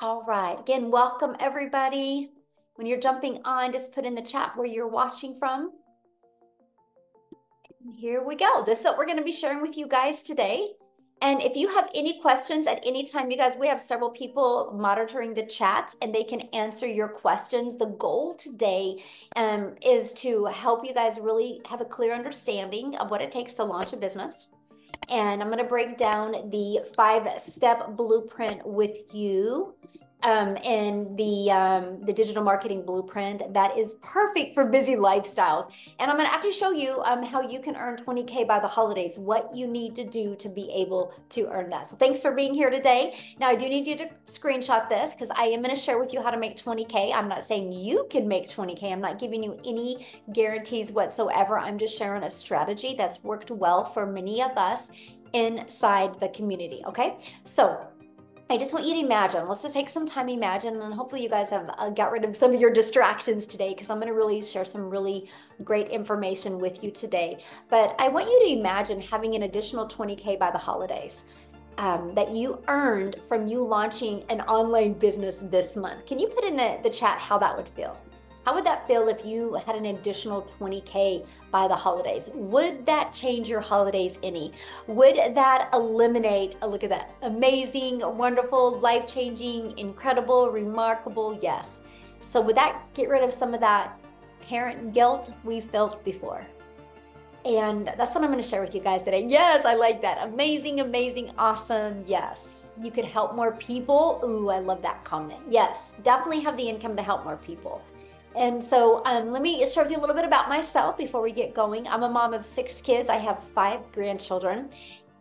All right. Again, welcome everybody. When you're jumping on, just put in the chat where you're watching from. And here we go. This is what we're going to be sharing with you guys today. And if you have any questions at any time, you guys, we have several people monitoring the chats and they can answer your questions. The goal today is to help you guys really have a clear understanding of what it takes to launch a business. And I'm going to break down the 5-step blueprint with you and the digital marketing blueprint that is perfect for busy lifestyles. And I'm going to actually show you how you can earn 20K by the holidays, what you need to do to be able to earn that. So thanks for being here today. Now, I do need you to screenshot this because I am going to share with you how to make 20K. I'm not saying you can make 20K. I'm not giving you any guarantees whatsoever. I'm just sharing a strategy that's worked well for many of us inside the community. Okay. So I just want you to imagine, let's just take some time, imagine, and hopefully you guys have got rid of some of your distractions today because I'm going to really share some really great information with you today. But I want you to imagine having an additional 20K by the holidays that you earned from you launching an online business this month. Can you put in the chat how that would feel? How would that feel if you had an additional 20K by the holidays? Would that change your holidays any? Would that eliminate, look at that, amazing, wonderful, life-changing, incredible, remarkable? Yes. So would that get rid of some of that parent guilt we felt before? And that's what I'm going to share with you guys today. Yes, I like that. Amazing, amazing, awesome. Yes. You could help more people. Ooh, I love that comment. Yes, definitely have the income to help more people. And so let me share with you a little bit about myself before we get going. I'm a mom of 6 kids. I have 5 grandchildren.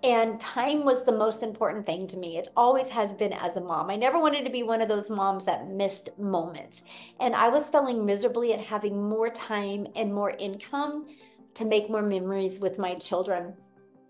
And time was the most important thing to me. It always has been as a mom. I never wanted to be one of those moms that missed moments. And I was failing miserably at having more time and more income to make more memories with my children.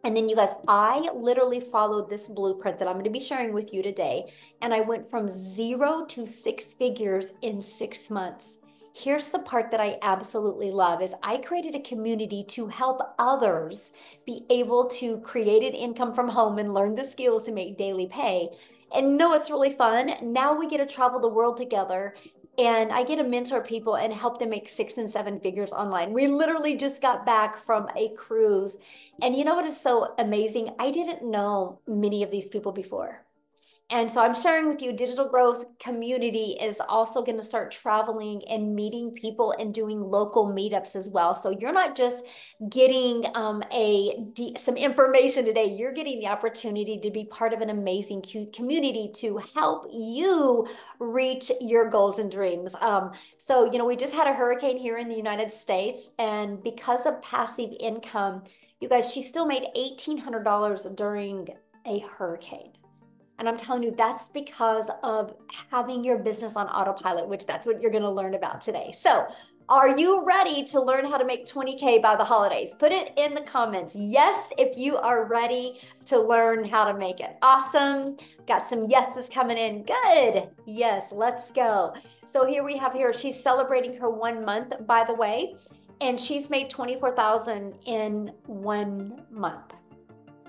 And then you guys, I literally followed this blueprint that I'm going to be sharing with you today. And I went from 0 to 6 figures in 6 months. Here's the part that I absolutely love is I created a community to help others be able to create an income from home and learn the skills to make daily pay. And no, it's really fun. Now we get to travel the world together and I get to mentor people and help them make 6 and 7 figures online. We literally just got back from a cruise. And you know what is so amazing? I didn't know many of these people before. And so I'm sharing with you, Digital Growth Community is also going to start traveling and meeting people and doing local meetups as well. So you're not just getting some information today. You're getting the opportunity to be part of an amazing community to help you reach your goals and dreams. So, you know, we just had a hurricane here in the United States, and because of passive income, you guys, she still made $1,800 during a hurricane. And I'm telling you, that's because of having your business on autopilot, which that's what you're going to learn about today. So, are you ready to learn how to make 20K by the holidays? Put it in the comments. Yes, if you are ready to learn how to make it. Awesome. Got some yeses coming in. Good. Yes, let's go. So here we have here, she's celebrating her 1 month, by the way, and she's made 24,000 in 1 month.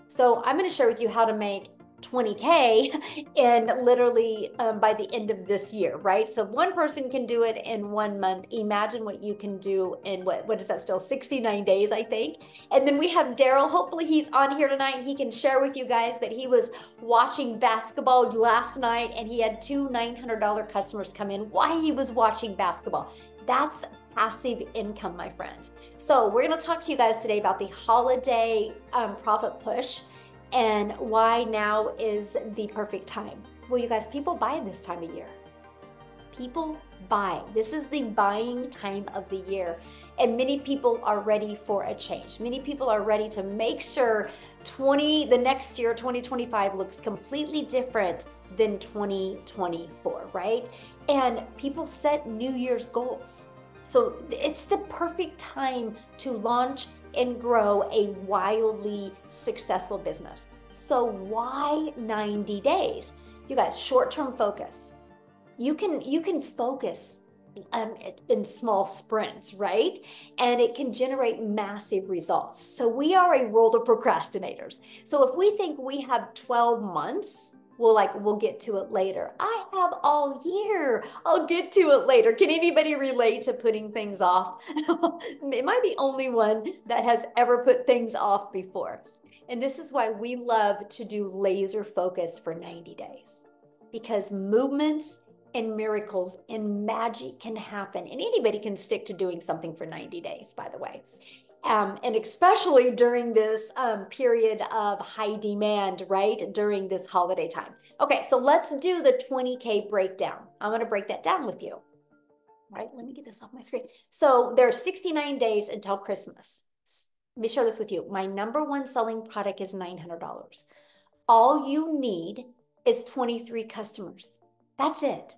So I'm going to share with you how to make 20K in literally by the end of this year, right? So if one person can do it in 1 month, imagine what you can do in what is that still 69 days, I think. And then we have Daryl. Hopefully he's on here tonight and he can share with you guys that he was watching basketball last night and he had 2 $900 customers come in while he was watching basketball. That's passive income, my friends. So we're going to talk to you guys today about the holiday profit push and why now is the perfect time. Well, you guys, people buy this time of year. People buy. This is the buying time of the year. And many people are ready for a change. Many people are ready to make sure the next year, 2025, looks completely different than 2024, right? And people set New Year's goals. So it's the perfect time to launch and grow a wildly successful business. So why 90 days? You guys, short-term focus. You can focus in small sprints, right? And it can generate massive results. So we are a world of procrastinators. So if we think we have 12 months, we'll get to it later. I have all year. I'll get to it later. Can anybody relate to putting things off? Am I the only one that has ever put things off before? And this is why we love to do laser focus for 90 days, because movements and miracles and magic can happen. And anybody can stick to doing something for 90 days, by the way. And especially during this period of high demand, right? During this holiday time. Okay, so let's do the 20K breakdown. I'm gonna break that down with you. All right, let me get this off my screen. So there are 69 days until Christmas. Let me share this with you. My number one selling product is $900. All you need is 23 customers. That's it.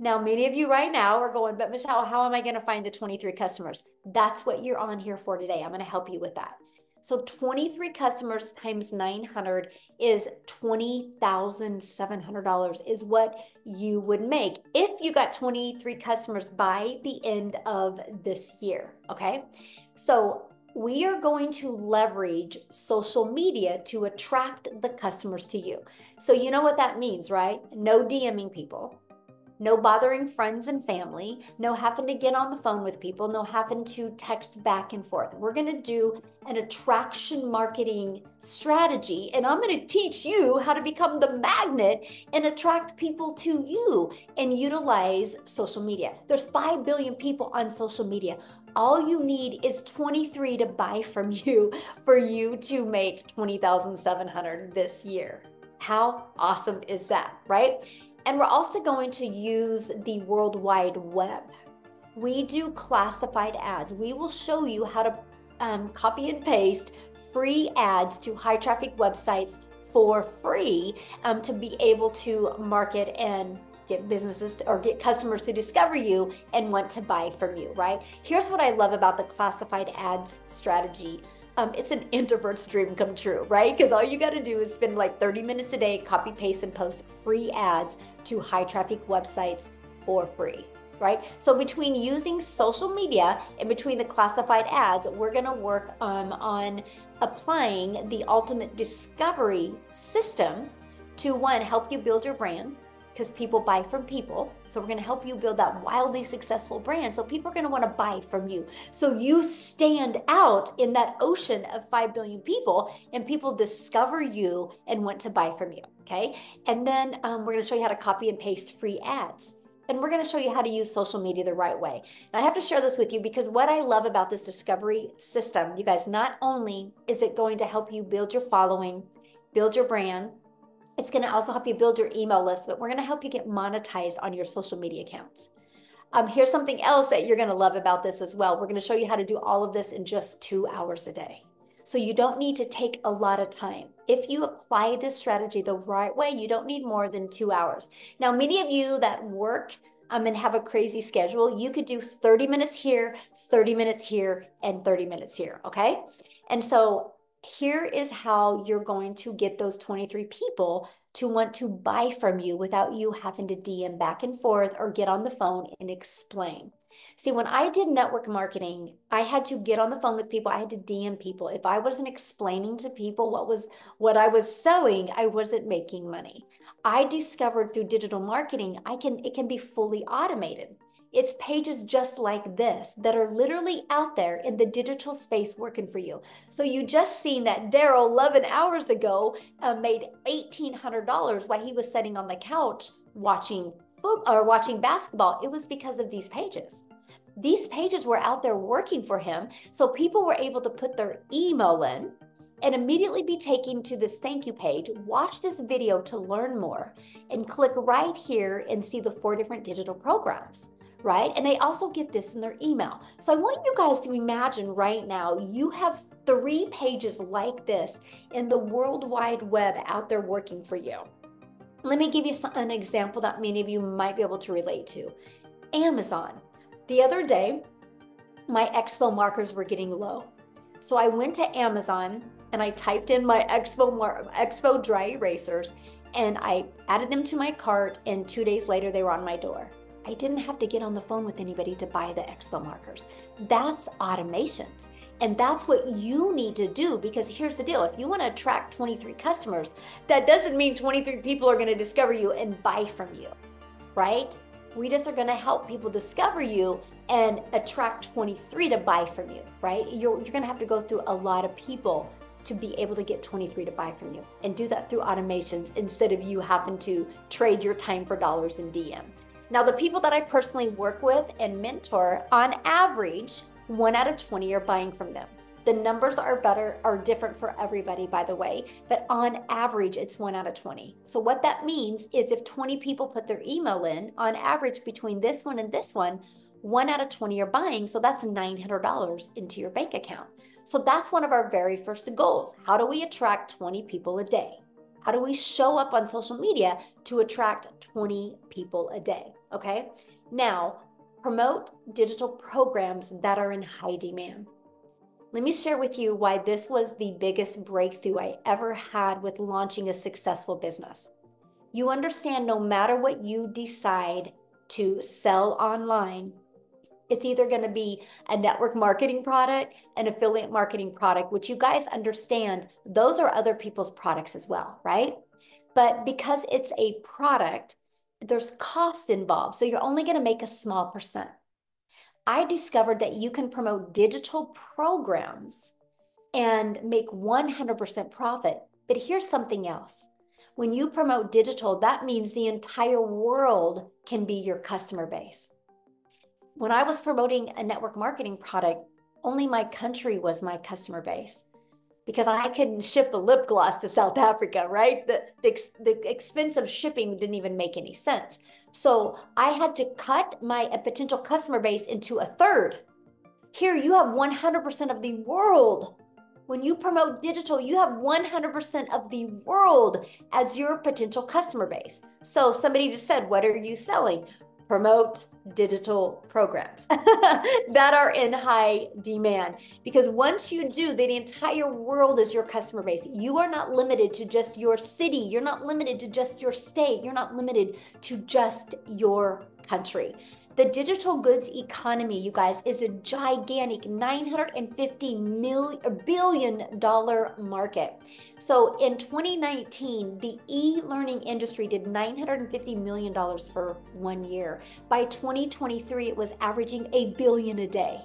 Now, many of you right now are going, but Michelle, how am I going to find the 23 customers? That's what you're on here for today. I'm going to help you with that. So 23 customers times 900 is $20,700 is what you would make if you got 23 customers by the end of this year, okay? So we are going to leverage social media to attract the customers to you. So you know what that means, right? No DMing people. No bothering friends and family, no having to get on the phone with people, no having to text back and forth. We're going to do an attraction marketing strategy, and I'm going to teach you how to become the magnet and attract people to you and utilize social media. There's 5 billion people on social media. All you need is 23 to buy from you for you to make $20,700 this year. How awesome is that, right? And we're also going to use the World Wide Web. We do classified ads. We will show you how to copy and paste free ads to high traffic websites for free to be able to market and get businesses or get customers to discover you and want to buy from you, right? Here's what I love about the classified ads strategy. It's an introvert's dream come true, right? Because all you got to do is spend like 30 minutes a day, copy, paste, and post free ads to high traffic websites for free, right? So between using social media and between the classified ads, we're going to work on applying the ultimate discovery system to, one, help you build your brand, because people buy from people. So we're going to help you build that wildly successful brand. So people are going to want to buy from you. So you stand out in that ocean of 5 billion people, and people discover you and want to buy from you. Okay. And then we're going to show you how to copy and paste free ads. And we're going to show you how to use social media the right way. And I have to share this with you because what I love about this discovery system, you guys, not only is it going to help you build your following, build your brand, it's going to also help you build your email list, but we're going to help you get monetized on your social media accounts. Here's something else that you're going to love about this as well. We're going to show you how to do all of this in just 2 hours a day. So you don't need to take a lot of time. If you apply this strategy the right way, you don't need more than 2 hours. Now, many of you that work and have a crazy schedule, you could do 30 minutes here, 30 minutes here, and 30 minutes here, okay? And so here is how you're going to get those 23 people to want to buy from you without you having to DM back and forth or get on the phone and explain. See, when I did network marketing, I had to get on the phone with people. I had to DM people. If I wasn't explaining to people what I was selling, I wasn't making money. I discovered through digital marketing, it can be fully automated. It's pages just like this that are literally out there in the digital space working for you. So you just seen that Daryl 11 hours ago made $1,800 while he was sitting on the couch watching basketball. It was because of these pages. These pages were out there working for him. So people were able to put their email in and immediately be taken to this thank you page, watch this video to learn more, and click right here and see the 4 different digital programs. Right? And they also get this in their email. So I want you guys to imagine right now, you have 3 pages like this in the World Wide Web out there working for you. Let me give you an example that many of you might be able to relate to. Amazon. The other day, my expo markers were getting low. So I went to Amazon and I typed in my expo dry erasers and I added them to my cart, and 2 days later, they were on my door. I didn't have to get on the phone with anybody to buy the expo markers. That's automations. And that's what you need to do, because here's the deal. If you want to attract 23 customers, that doesn't mean 23 people are going to discover you and buy from you, right? We just are going to help people discover you and attract 23 to buy from you, right? You're going to have to go through a lot of people to be able to get 23 to buy from you, and do that through automations instead of you having to trade your time for dollars in DM. Now, the people that I personally work with and mentor, on average, 1 out of 20 are buying from them. The numbers are different for everybody, by the way, but on average, it's 1 out of 20. So what that means is if 20 people put their email in, on average between this one and this one, 1 out of 20 are buying. So that's $900 into your bank account. So that's one of our very first goals. How do we attract 20 people a day? How do we show up on social media to attract 20 people a day? Okay. Now, promote digital programs that are in high demand. Let me share with you why this was the biggest breakthrough I ever had with launching a successful business. You understand, no matter what you decide to sell online, it's either going to be a network marketing product, an affiliate marketing product, which you guys understand, those are other people's products as well, right? But because it's a product, there's cost involved. So you're only going to make a small percent. I discovered that you can promote digital programs and make 100% profit. But here's something else. When you promote digital, that means the entire world can be your customer base. When I was promoting a network marketing product, only my country was my customer base, because I couldn't ship a lip gloss to South Africa, right? The expense of shipping didn't even make any sense. So I had to cut my potential customer base into a third. Here you have 100% of the world. When you promote digital, you have 100% of the world as your potential customer base. So somebody just said, what are you selling? Promote digital programs that are in high demand. Because once you do, the entire world is your customer base. You are not limited to just your city. You're not limited to just your state. You're not limited to just your country. The digital goods economy, you guys, is a gigantic $950 billion market. So in 2019, the e-learning industry did $950 million for 1 year. By 2023, it was averaging $1 billion a day.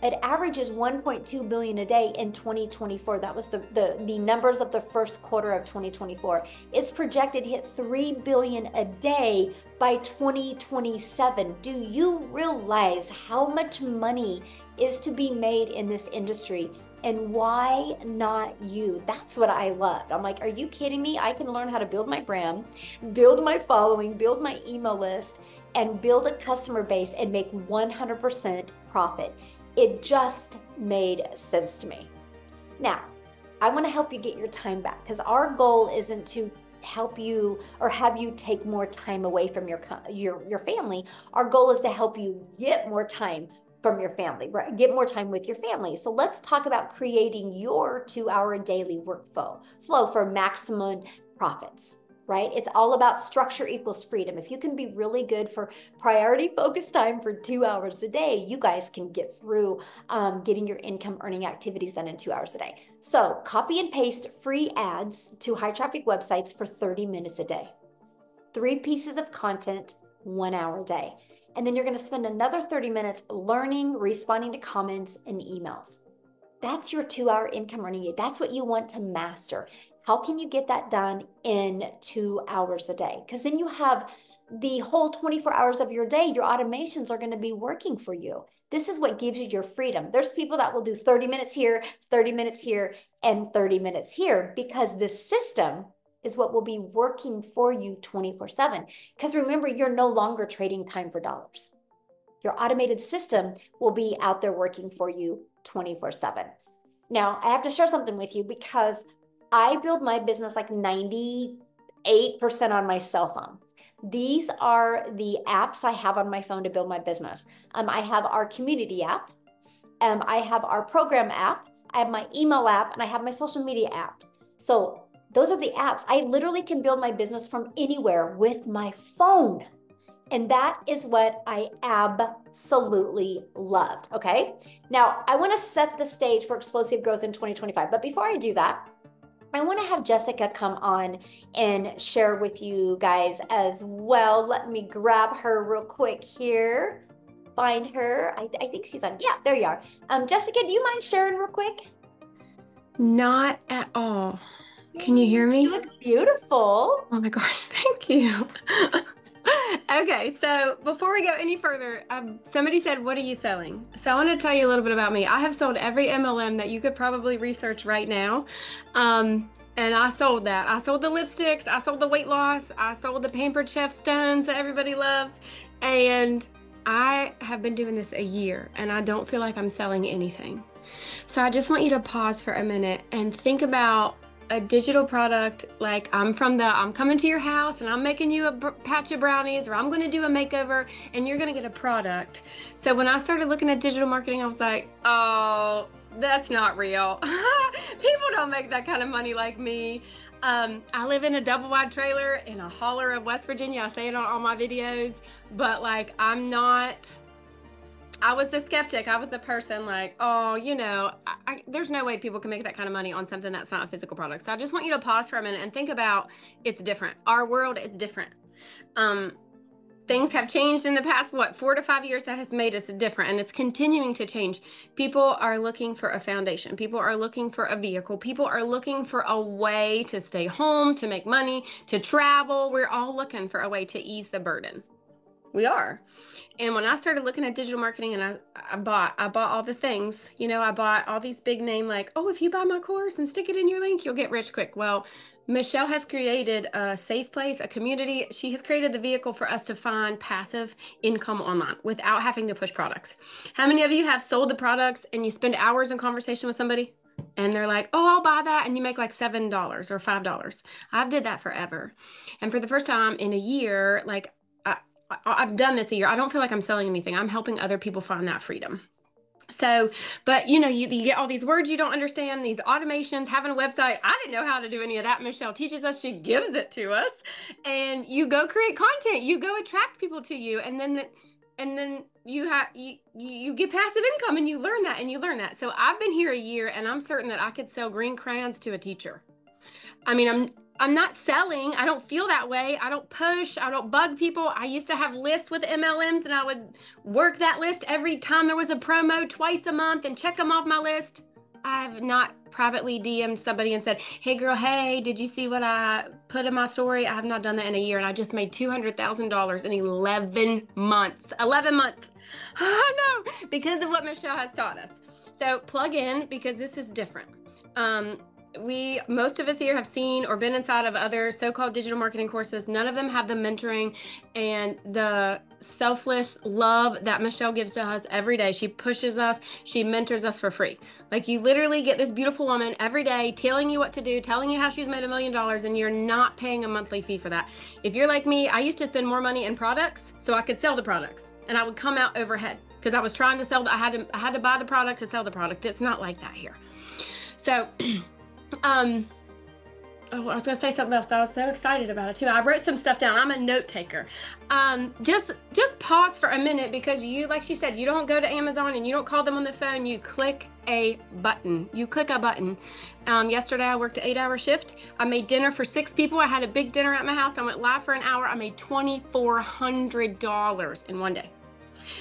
It averages 1.2 billion a day in 2024. That was the numbers of the first quarter of 2024. It's projected to hit 3 billion a day by 2027. Do you realize how much money is to be made in this industry? And why not you? That's what I loved. I'm like, are you kidding me? I can learn how to build my brand, build my following, build my email list, and build a customer base and make 100% profit. It just made sense to me. Now, I want to help you get your time back, because our goal isn't to help you or have you take more time away from your family. Our goal is to help you get more time from your family, right? Get more time with your family. So let's talk about creating your 2-hour daily workflow for maximum profits. Right? It's all about structure equals freedom. If you can be really good for priority focused time for 2 hours a day, you guys can get through getting your income earning activities done in 2 hours a day. So copy and paste free ads to high traffic websites for 30 minutes a day. 3 pieces of content, 1 hour a day. And then you're going to spend another 30 minutes learning, responding to comments and emails. That's your 2-hour income earning day. That's what you want to master. How can you get that done in 2 hours a day? Because then you have the whole 24 hours of your day. Your automations are going to be working for you. This is what gives you your freedom. There's people that will do 30 minutes here, 30 minutes here, and 30 minutes here, because this system is what will be working for you 24/7. Because remember, you're no longer trading time for dollars. Your automated system will be out there working for you 24/7. Now, I have to share something with you, because I build my business like 98% on my cell phone. These are the apps I have on my phone to build my business. I have our community app. I have our program app. I have my email app, and I have my social media app. So those are the apps. I literally can build my business from anywhere with my phone. And that is what I absolutely loved. Okay. Now I want to set the stage for explosive growth in 2025. But before I do that, I want to have Jessica come on and share with you guys as well. Let me grab her real quick here. Find her. I think she's on. Yeah, there you are. Jessica, do you mind sharing real quick? Not at all. Can you hear me? You look beautiful. Oh my gosh, thank you. Okay, so before we go any further, somebody said, "What are you selling?" So I want to tell you a little bit about me. I have sold every MLM that you could probably research right now. And I sold that. I sold the lipsticks, I sold the weight loss, I sold the Pampered Chef stones that everybody loves. And I have been doing this a year and I don't feel like I'm selling anything. So I just want you to pause for a minute and think about a digital product. Like I'm coming to your house and I'm making you a patch of brownies, or I'm going to do a makeover and you're going to get a product. So when I started looking at digital marketing, I was like, oh, that's not real. People don't make that kind of money like me. I live in a double wide trailer in a holler of West Virginia. I say it on all my videos, but like I was the skeptic. I was the person like, oh, there's no way people can make that kind of money on something that's not a physical product. So I just want you to pause for a minute and think about it's different. Our world is different. Things have changed in the past, 4 to 5 years that has made us different, and it's continuing to change. People are looking for a foundation. People are looking for a vehicle. People are looking for a way to stay home, to make money, to travel. We're all looking for a way to ease the burden. We are. And when I started looking at digital marketing and I bought all the things, I bought all these big name like, oh, if you buy my course and stick it in your link, you'll get rich quick. Well, Michelle has created a safe place, a community. She has created the vehicle for us to find passive income online without having to push products. How many of you have sold the products and you spend hours in conversation with somebody and they're like, oh, I'll buy that, and you make like $7 or $5? I've did that forever. And for the first time in a year, like I've done this a year. I don't feel like I'm selling anything. I'm helping other people find that freedom. So, but you get all these words you don't understand, these automations, having a website. I didn't know how to do any of that. Michelle teaches us, she gives it to us. And you go create content, you go attract people to you. And then you get passive income and you learn that. So I've been here a year and I'm certain that I could sell green crayons to a teacher. I mean, I'm not selling. I don't feel that way. I don't push. I don't bug people. I used to have lists with MLMs and I would work that list every time there was a promo twice a month and check them off my list. I have not privately DM'd somebody and said, hey girl, hey, did you see what I put in my story? I have not done that in a year and I just made $200,000 in 11 months. 11 months. Oh no, because of what Michelle has taught us. So plug in because this is different. Most of us here have seen or been inside of other so-called digital marketing courses. None of them have the mentoring and the selfless love that Michelle gives to us every day. She pushes us, she mentors us for free. Like you literally get this beautiful woman every day telling you what to do, telling you how she's made $1 million, and you're not paying a monthly fee for that. If you're like me, I used to spend more money in products so I could sell the products, and I would come out overhead because I was trying to sell. I had to buy the product to sell the product. It's not like that here. So I was gonna say something else. I was so excited about it too. I wrote some stuff down. I'm a note taker. Just pause for a minute because like she said, you don't go to Amazon and you don't call them on the phone. You click a button. Yesterday I worked an 8-hour shift. I made dinner for 6 people. I had a big dinner at my house. I went live for an hour. I made $2,400 in one day.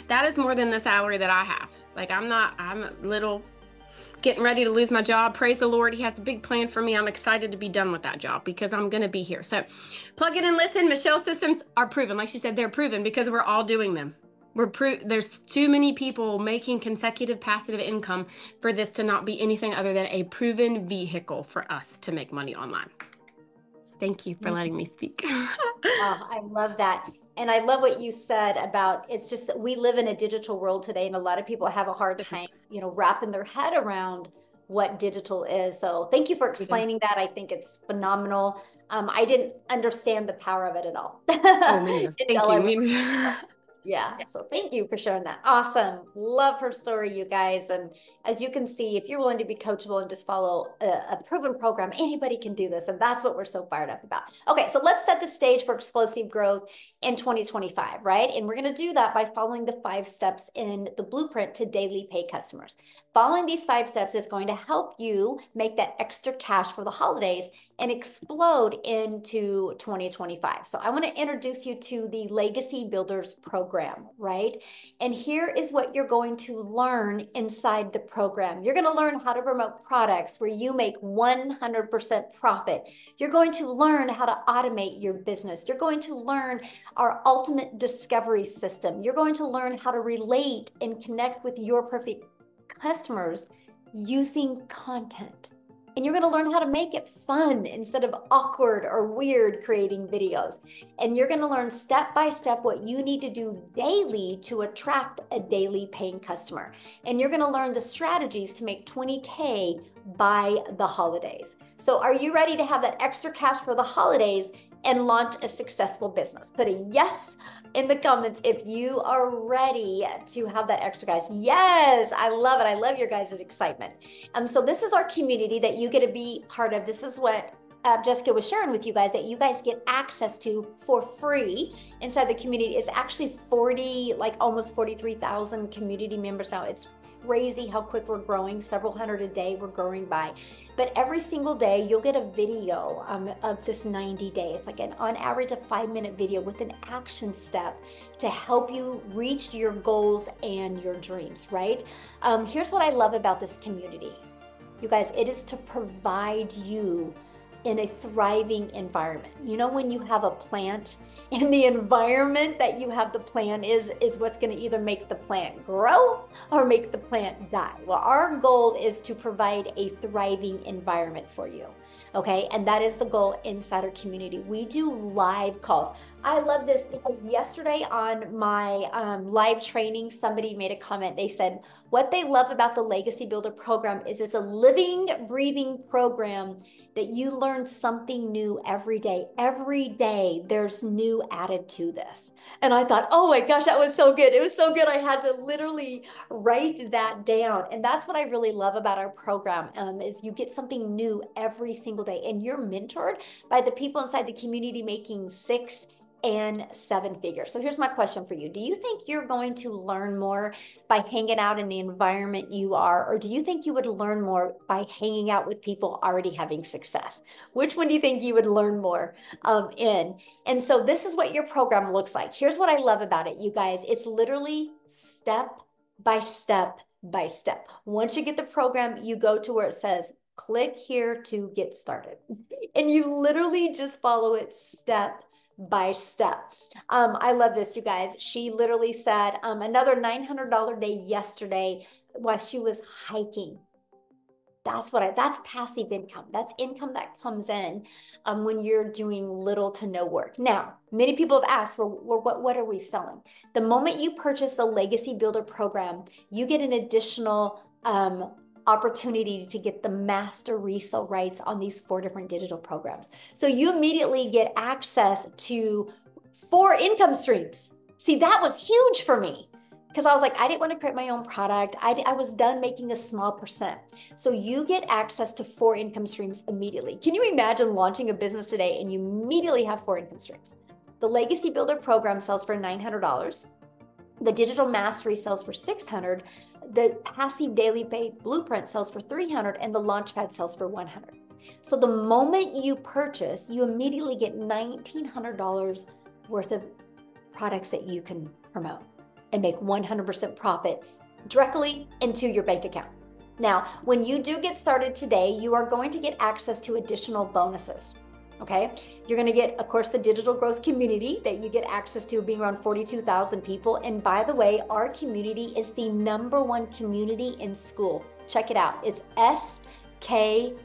That is more than the salary that I have. Like I'm a little getting ready to lose my job. Praise the Lord. He has a big plan for me. I'm excited to be done with that job because I'm going to be here. So plug in and listen. Michelle's systems are proven. Like she said, they're proven because we're all doing them. There's too many people making consecutive passive income for this to not be anything other than a proven vehicle for us to make money online. Thank you for letting me speak. Oh, I love that. And I love what you said about it's just that we live in a digital world today, and a lot of people have a hard time, wrapping their head around what digital is. So thank you for explaining that. I think it's phenomenal. I didn't understand the power of it at all. Oh, me neither. Thank you. Yeah, so thank you for sharing that. Awesome. Love her story, you guys. And as you can see, if you're willing to be coachable and just follow a proven program, anybody can do this. And that's what we're so fired up about. Okay, so let's set the stage for explosive growth in 2025, right? And we're going to do that by following the 5 steps in the blueprint to daily pay customers. Following these 5 steps is going to help you make that extra cash for the holidays and explode into 2025. So I want to introduce you to the Legacy Builders program, right? And here is what you're going to learn inside the program. You're going to learn how to promote products where you make 100% profit. You're going to learn how to automate your business. You're going to learn our ultimate discovery system. You're going to learn how to relate and connect with your perfect customers using content. And you're going to learn how to make it fun instead of awkward or weird creating videos. And you're going to learn step by step what you need to do daily to attract a daily paying customer. And you're going to learn the strategies to make 20K by the holidays. So are you ready to have that extra cash for the holidays and launch a successful business? Put a yes in the comments if you are ready to have that extra cash. Yes, I love it. I love your guys' excitement. So this is our community that you get to be part of. This is what Jessica was sharing with you guys, that you guys get access to for free inside the community. Is actually 40, like almost 43,000 community members now. It's crazy how quick we're growing, several hundred a day we're growing by. But every single day you'll get a video of this 90 day. It's like on average a 5-minute video with an action step to help you reach your goals and your dreams, right? Here's what I love about this community. You guys, it is to provide you in a thriving environment. You know, when you have a plant and the environment that you have the plant is what's going to either make the plant grow or make the plant die. Well, our goal is to provide a thriving environment for you. Okay, and that is the goal inside our community. We do live calls. I love this because yesterday on my live training, somebody made a comment. They said what they love about the Legacy Builder program is it's a living, breathing program that you learn something new every day. Every day there's new added to this. And I thought, oh my gosh, that was so good. It was so good. I had to literally write that down. And that's what I really love about our program is you get something new every single day. And you're mentored by the people inside the community making 6 and 7 figures. So here's my question for you. Do you think you're going to learn more by hanging out in the environment you are, or do you think you would learn more by hanging out with people already having success? Which one do you think you would learn more in? And so this is what your program looks like. Here's what I love about it, you guys. It's literally step by step by step. Once you get the program, you go to where it says, click here to get started. And you literally just follow it step by step. I love this, you guys. She literally said another $900 day yesterday while she was hiking. That's passive income. That's income that comes in when you're doing little to no work. Now, many people have asked, well, what are we selling? The moment you purchase the Legacy Builder program, you get an additional opportunity to get the master resale rights on these 4 different digital programs. So you immediately get access to 4 income streams. See, that was huge for me because I was like, I didn't want to create my own product. I was done making a small percent. So you get access to 4 income streams immediately. Can you imagine launching a business today and you immediately have 4 income streams? The Legacy Builder program sells for $900. The Digital Mastery sells for $600. The Passive Daily Pay Blueprint sells for $300 and the Launchpad sells for $100. So the moment you purchase, you immediately get $1,900 worth of products that you can promote and make 100% profit directly into your bank account. Now, when you do get started today, you are going to get access to additional bonuses. Okay, you're going to get, of course, the digital growth community that you get access to, being around 42,000 people. And by the way, our community is the #1 community in school. Check it out. It's SKOOL.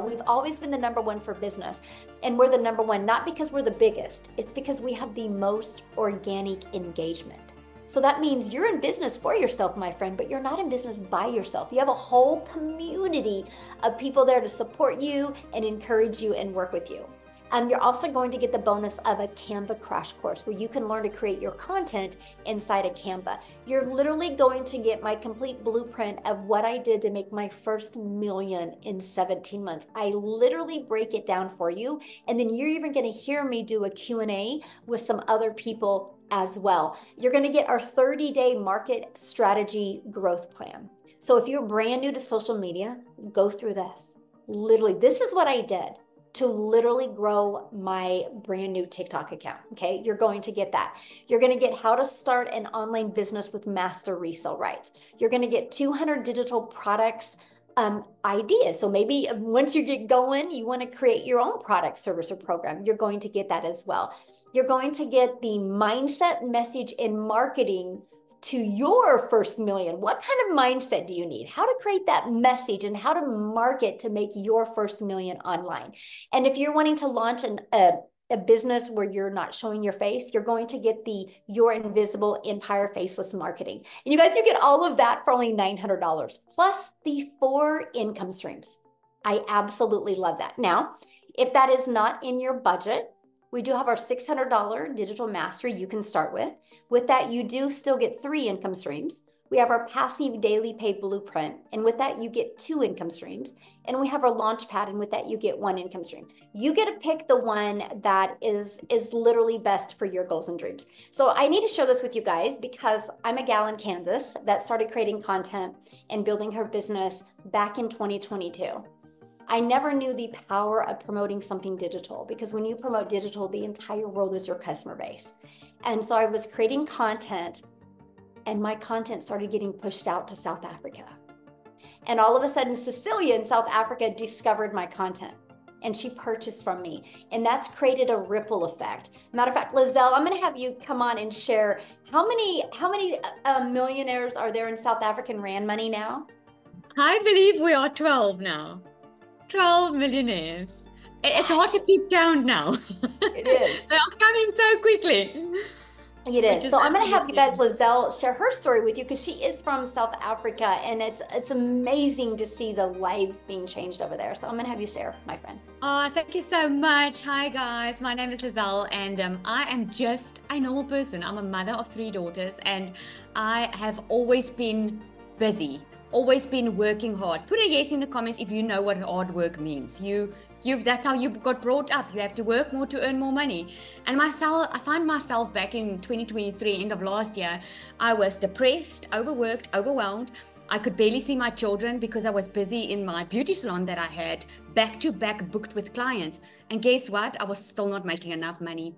We've always been the #1 for business. And we're the #1, not because we're the biggest. It's because we have the most organic engagement. So that means you're in business for yourself, my friend, but you're not in business by yourself. You have a whole community of people there to support you and encourage you and work with you. You're also going to get the bonus of a Canva crash course where you can learn to create your content inside of Canva. You're literally going to get my complete blueprint of what I did to make my first million in 17 months. I literally break it down for you. And then you're even going to hear me do a Q&A with some other people as well. You're going to get our 30-day market strategy growth plan. So if you're brand new to social media, go through this. Literally, this is what I did to literally grow my brand new TikTok account. Okay, you're going to get that. You're going to get how to start an online business with master resale rights. You're going to get 200 digital products ideas. So maybe once you get going, you want to create your own product, service, or program. You're going to get that as well. You're going to get the mindset, message, and marketing to your first million. What kind of mindset do you need? How to create that message and how to market to make your first million online. And if you're wanting to launch a business where you're not showing your face, you're going to get the Your Invisible Empire Faceless Marketing. And you guys, you get all of that for only $900 plus the 4 income streams. I absolutely love that. Now, if that is not in your budget, we do have our $600 digital mastery you can start with. With that, you do still get 3 income streams. We have our passive daily pay blueprint. And with that, you get 2 income streams. And we have our launch pad. And with that, you get 1 income stream. You get to pick the one that is literally best for your goals and dreams. So I need to share this with you guys because I'm a gal in Kansas that started creating content and building her business back in 2022. I never knew the power of promoting something digital because when you promote digital, the entire world is your customer base. And so I was creating content and my content started getting pushed out to South Africa. And all of a sudden, Cecilia in South Africa discovered my content and she purchased from me. And that's created a ripple effect. Matter of fact, Lizelle, I'm gonna have you come on and share how many millionaires are there in South African Rand money now? I believe we are 12 now. 12 millionaires. It's hard to keep count now. It is. They are coming so quickly. It is. So I'm going to have you guys, Lizelle, share her story with you because she is from South Africa and it's amazing to see the lives being changed over there. So I'm going to have you share, my friend. Oh, thank you so much. Hi guys, my name is Lizelle and I am just a normal person. I'm a mother of 3 daughters and I have always been busy. Always been working hard. Put a yes in the comments if you know what hard work means. That's how you got brought up. You have to work more to earn more money. And I find myself back in 2023, end of last year, I was depressed, overworked, overwhelmed. I could barely see my children because I was busy in my beauty salon that I had back to back booked with clients. And guess what? I was still not making enough money.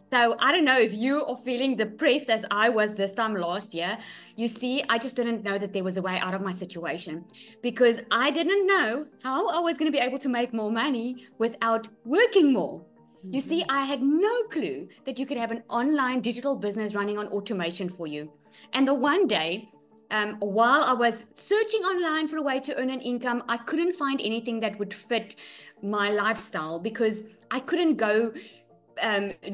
So I don't know if you are feeling depressed as I was this time last year. You see, I just didn't know that there was a way out of my situation because I didn't know how I was going to be able to make more money without working more. You see, I had no clue that you could have an online digital business running on automation for you. And the one day, while I was searching online for a way to earn an income, I couldn't find anything that would fit my lifestyle because I couldn't go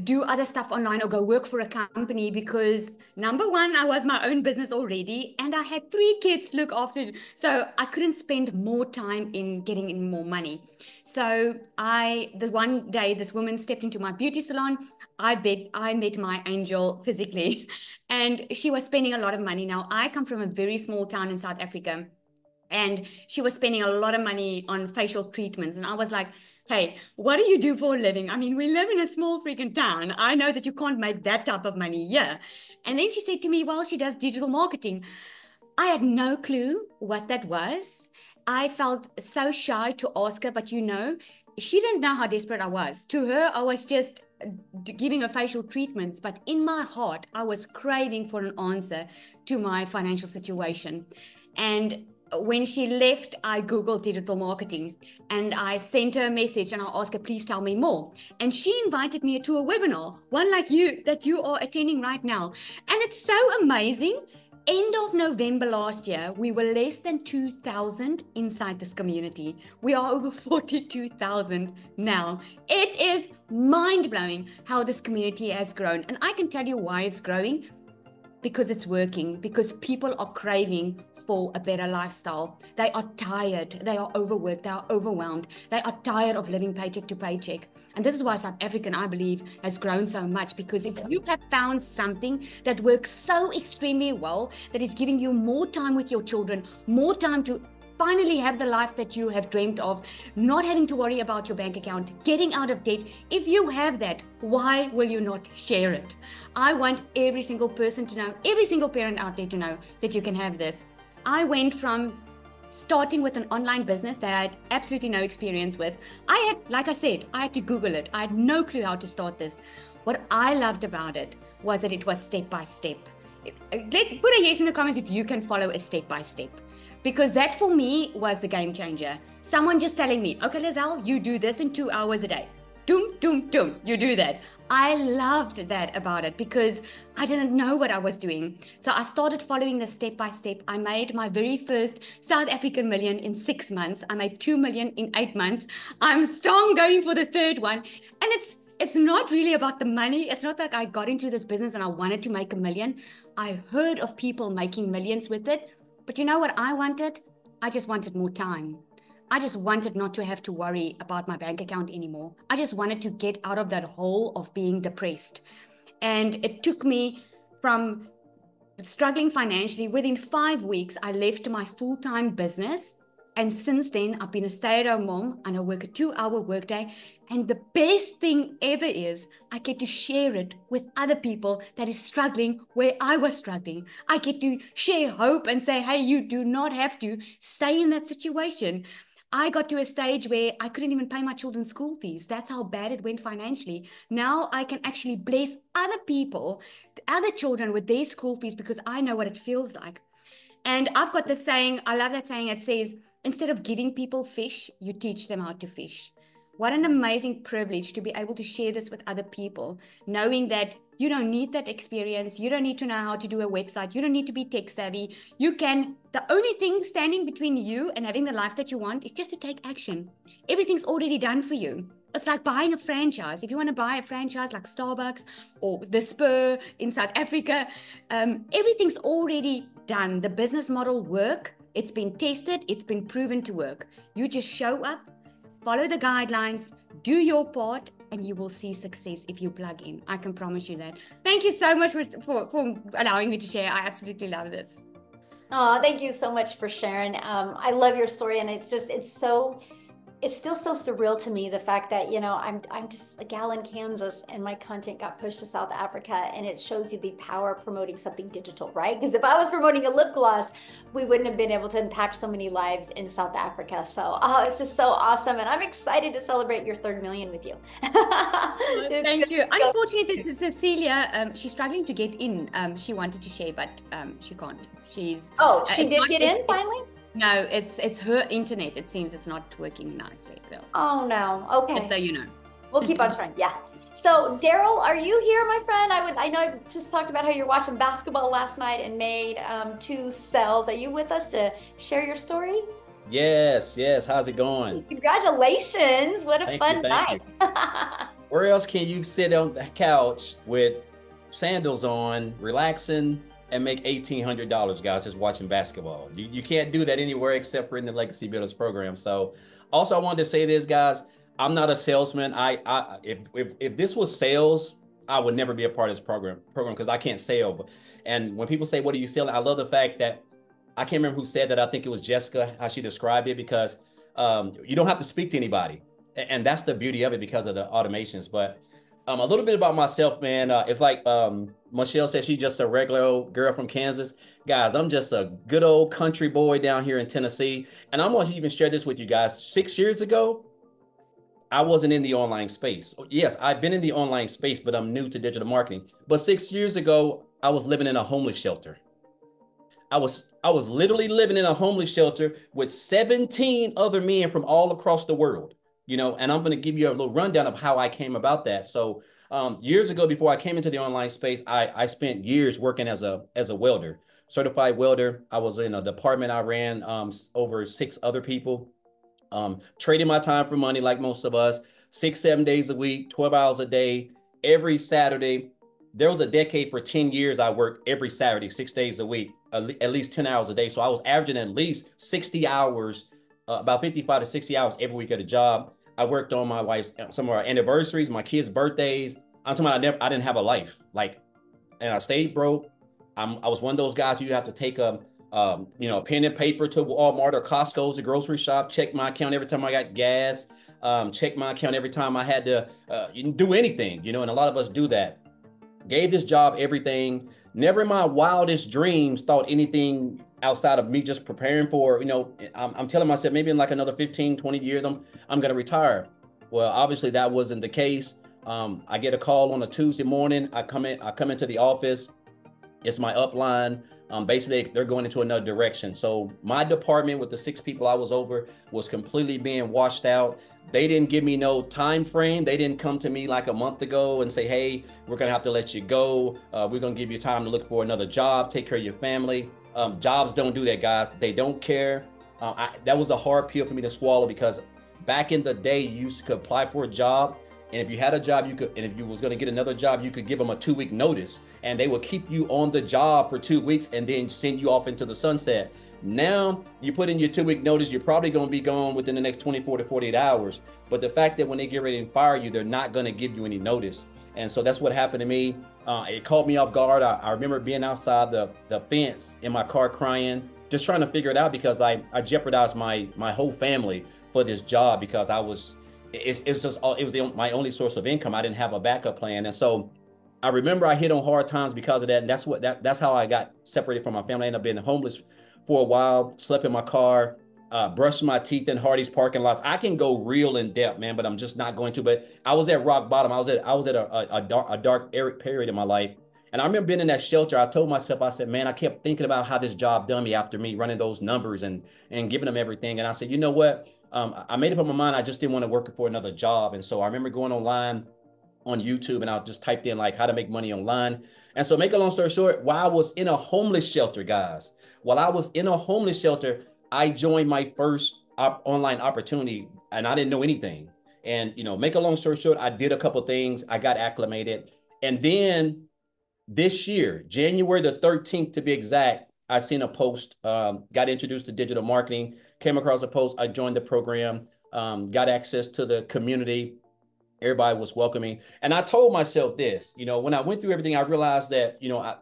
do other stuff online or go work for a company because number one, I was my own business already and I had 3 kids to look after. So I couldn't spend more time in getting in more money. So the one day this woman stepped into my beauty salon, I met my angel physically and she was spending a lot of money. Now I come from a very small town in South Africa and she was spending a lot of money on facial treatments. And I was like, hey, what do you do for a living? I mean, we live in a small freaking town. I know that you can't make that type of money here. And then she said to me, well, she does digital marketing. I had no clue what that was. I felt so shy to ask her, but she didn't know how desperate I was. To her, I was just giving her facial treatments, but in my heart, I was craving for an answer to my financial situation. And when she left, I Googled digital marketing and I sent her a message and I asked her, please tell me more. And she invited me to a webinar, one like you, that you are attending right now. And it's so amazing. End of November last year, we were less than 2,000 inside this community. We are over 42,000 now. It is mind-blowing how this community has grown. And I can tell you why it's growing. Because it's working, because people are craving for a better lifestyle. They are tired, they are overworked, they are overwhelmed, they are tired of living paycheck to paycheck. And this is why South African, I believe, has grown so much, because if you have found something that works so extremely well, that is giving you more time with your children, more time to finally have the life that you have dreamed of, not having to worry about your bank account, getting out of debt. If you have that, why will you not share it? I want every single person to know, every single parent out there to know that you can have this. I went from starting with an online business that I had absolutely no experience with. Like I said, I had to Google it. I had no clue how to start this. What I loved about it was that it was step by step. Put a yes in the comments if you can follow a step by step. Because that for me was the game changer. Someone just telling me, okay, Lizelle, you do this in 2 hours a day. Doom, doom, doom, you do that. I loved that about it because I didn't know what I was doing. So I started following the step by step. I made my very first South African million in 6 months. I made 2 million in 8 months. I'm strong going for the third one. And it's not really about the money. It's not like I got into this business and I wanted to make a million. I heard of people making millions with it. But you know what I wanted? I just wanted more time. I just wanted not to have to worry about my bank account anymore. I just wanted to get out of that hole of being depressed. And it took me from struggling financially. Within 5 weeks, I left my full-time business. And since then, I've been a stay-at-home mom and I work a 2-hour workday. And the best thing ever is I get to share it with other people that is struggling where I was struggling. I get to share hope and say, hey, you do not have to stay in that situation. I got to a stage where I couldn't even pay my children's school fees. That's how bad it went financially. Now I can actually bless other people, other children with their school fees because I know what it feels like. And I've got this saying, I love that saying. It says, instead of giving people fish, you teach them how to fish. What an amazing privilege to be able to share this with other people, knowing that you don't need that experience. You don't need to know how to do a website. You don't need to be tech savvy. The only thing standing between you and having the life that you want is just to take action. Everything's already done for you. It's like buying a franchise. If you want to buy a franchise like Starbucks or The Spur in South Africa, everything's already done. The business model works. It's been tested. It's been proven to work. You just show up, follow the guidelines, do your part, and you will see success if you plug in. I can promise you that. Thank you so much for allowing me to share. I absolutely love this. Oh, thank you so much for sharing. I love your story, and it's still so surreal to me, the fact that, I'm just a gal in Kansas and my content got pushed to South Africa, and it shows you the power of promoting something digital, right? Because if I was promoting a lip gloss, we wouldn't have been able to impact so many lives in South Africa. So, it's just so awesome. And I'm excited to celebrate your 3rd million with you. Thank you. Unfortunately, Cecilia, she's struggling to get in. She wanted to share, but she can't. She did get in finally? No, it's her internet. It seems it's not working nicely. Bill. Oh no. Okay. Just so you know. We'll keep on trying. Yeah. So Daryl, are you here, my friend? I know I just talked about how you're watching basketball last night and made 2 sales. Are you with us to share your story? Yes. How's it going? Congratulations. What a fun night. Where else can you sit on the couch with sandals on, relaxing, and make $1,800, guys, just watching basketball? You can't do that anywhere except for in the Legacy Builders program. So also I wanted to say this, guys, I'm not a salesman. If this was sales, I would never be a part of this program because I can't sell. And when people say, what are you selling? I love the fact that I can't remember who said that. I think it was Jessica, how she described it, because you don't have to speak to anybody. And that's the beauty of it because of the automations. But a little bit about myself, man. It's like Michelle said, she's just a regular old girl from Kansas. Guys, I'm just a good old country boy down here in Tennessee. And I'm going to even share this with you guys. 6 years ago, I wasn't in the online space. Yes, I've been in the online space, but I'm new to digital marketing. But 6 years ago, I was living in a homeless shelter. I was literally living in a homeless shelter with 17 other men from all across the world. And I'm going to give you a little rundown of how I came about that. So years ago, before I came into the online space, I spent years working as a welder, certified welder. I was in a department. I ran over 6 other people, trading my time for money like most of us, 6-7 days a week, 12 hours a day, every Saturday. There was a decade for 10 years I worked every Saturday, 6 days a week. at least 10 hours a day. So I was averaging at least 60 hours, about 55 to 60 hours every week at a job. I worked on my wife's, some of our anniversaries, my kids' birthdays. I'm talking about I didn't have a life. Like, and I stayed broke. I was one of those guys who you have to take a pen and paper to Walmart or Costco's, a grocery shop, check my account every time I got gas, check my account every time I had to do anything, and a lot of us do that. Gave this job everything. Never in my wildest dreams thought anything outside of me just preparing for, I'm telling myself maybe in like another 15, 20 years, I'm going to retire. Well, obviously that wasn't the case. I get a call on a Tuesday morning. I come into the office. It's my upline. Basically, they're going into another direction. So my department with the 6 people I was over was completely being washed out. They didn't give me no time frame. They didn't come to me like a month ago and say, hey, we're going to have to let you go. We're going to give you time to look for another job, take care of your family. Jobs don't do that, guys. They don't care. That was a hard pill for me to swallow, because back in the day, you could apply for a job. And if you had a job, and if you was going to get another job, you could give them a 2-week notice, and they would keep you on the job for 2 weeks and then send you off into the sunset. Now you put in your 2-week notice, you're probably going to be gone within the next 24 to 48 hours. But the fact that when they get ready to fire you, they're not going to give you any notice. And so that's what happened to me. It caught me off guard. I remember being outside the fence in my car crying, just trying to figure it out, because I jeopardized my whole family for this job, because it was my only source of income. I didn't have a backup plan. And so I remember I hit on hard times because of that. And that's how I got separated from my family. I ended up being homeless for a while, slept in my car, brushed my teeth in Hardee's parking lots. I can go real in depth, man, but I'm just not going to. But I was at rock bottom. I was at a dark period in my life. And I remember being in that shelter. I told myself, I said, man, I kept thinking about how this job done me after me running those numbers and giving them everything. And I said, you know what? I made up in my mind, I just didn't want to work for another job. And so I remember going online on YouTube, and I just typed in like how to make money online. And so, make a long story short, while I was in a homeless shelter, guys, I joined my first online opportunity, and I didn't know anything. And, make a long story short, I did a couple things. I got acclimated. And then this year, January the 13th to be exact, I seen a post, got introduced to digital marketing, came across a post. I joined the program, got access to the community. Everybody was welcoming. And I told myself this, when I went through everything, I realized that,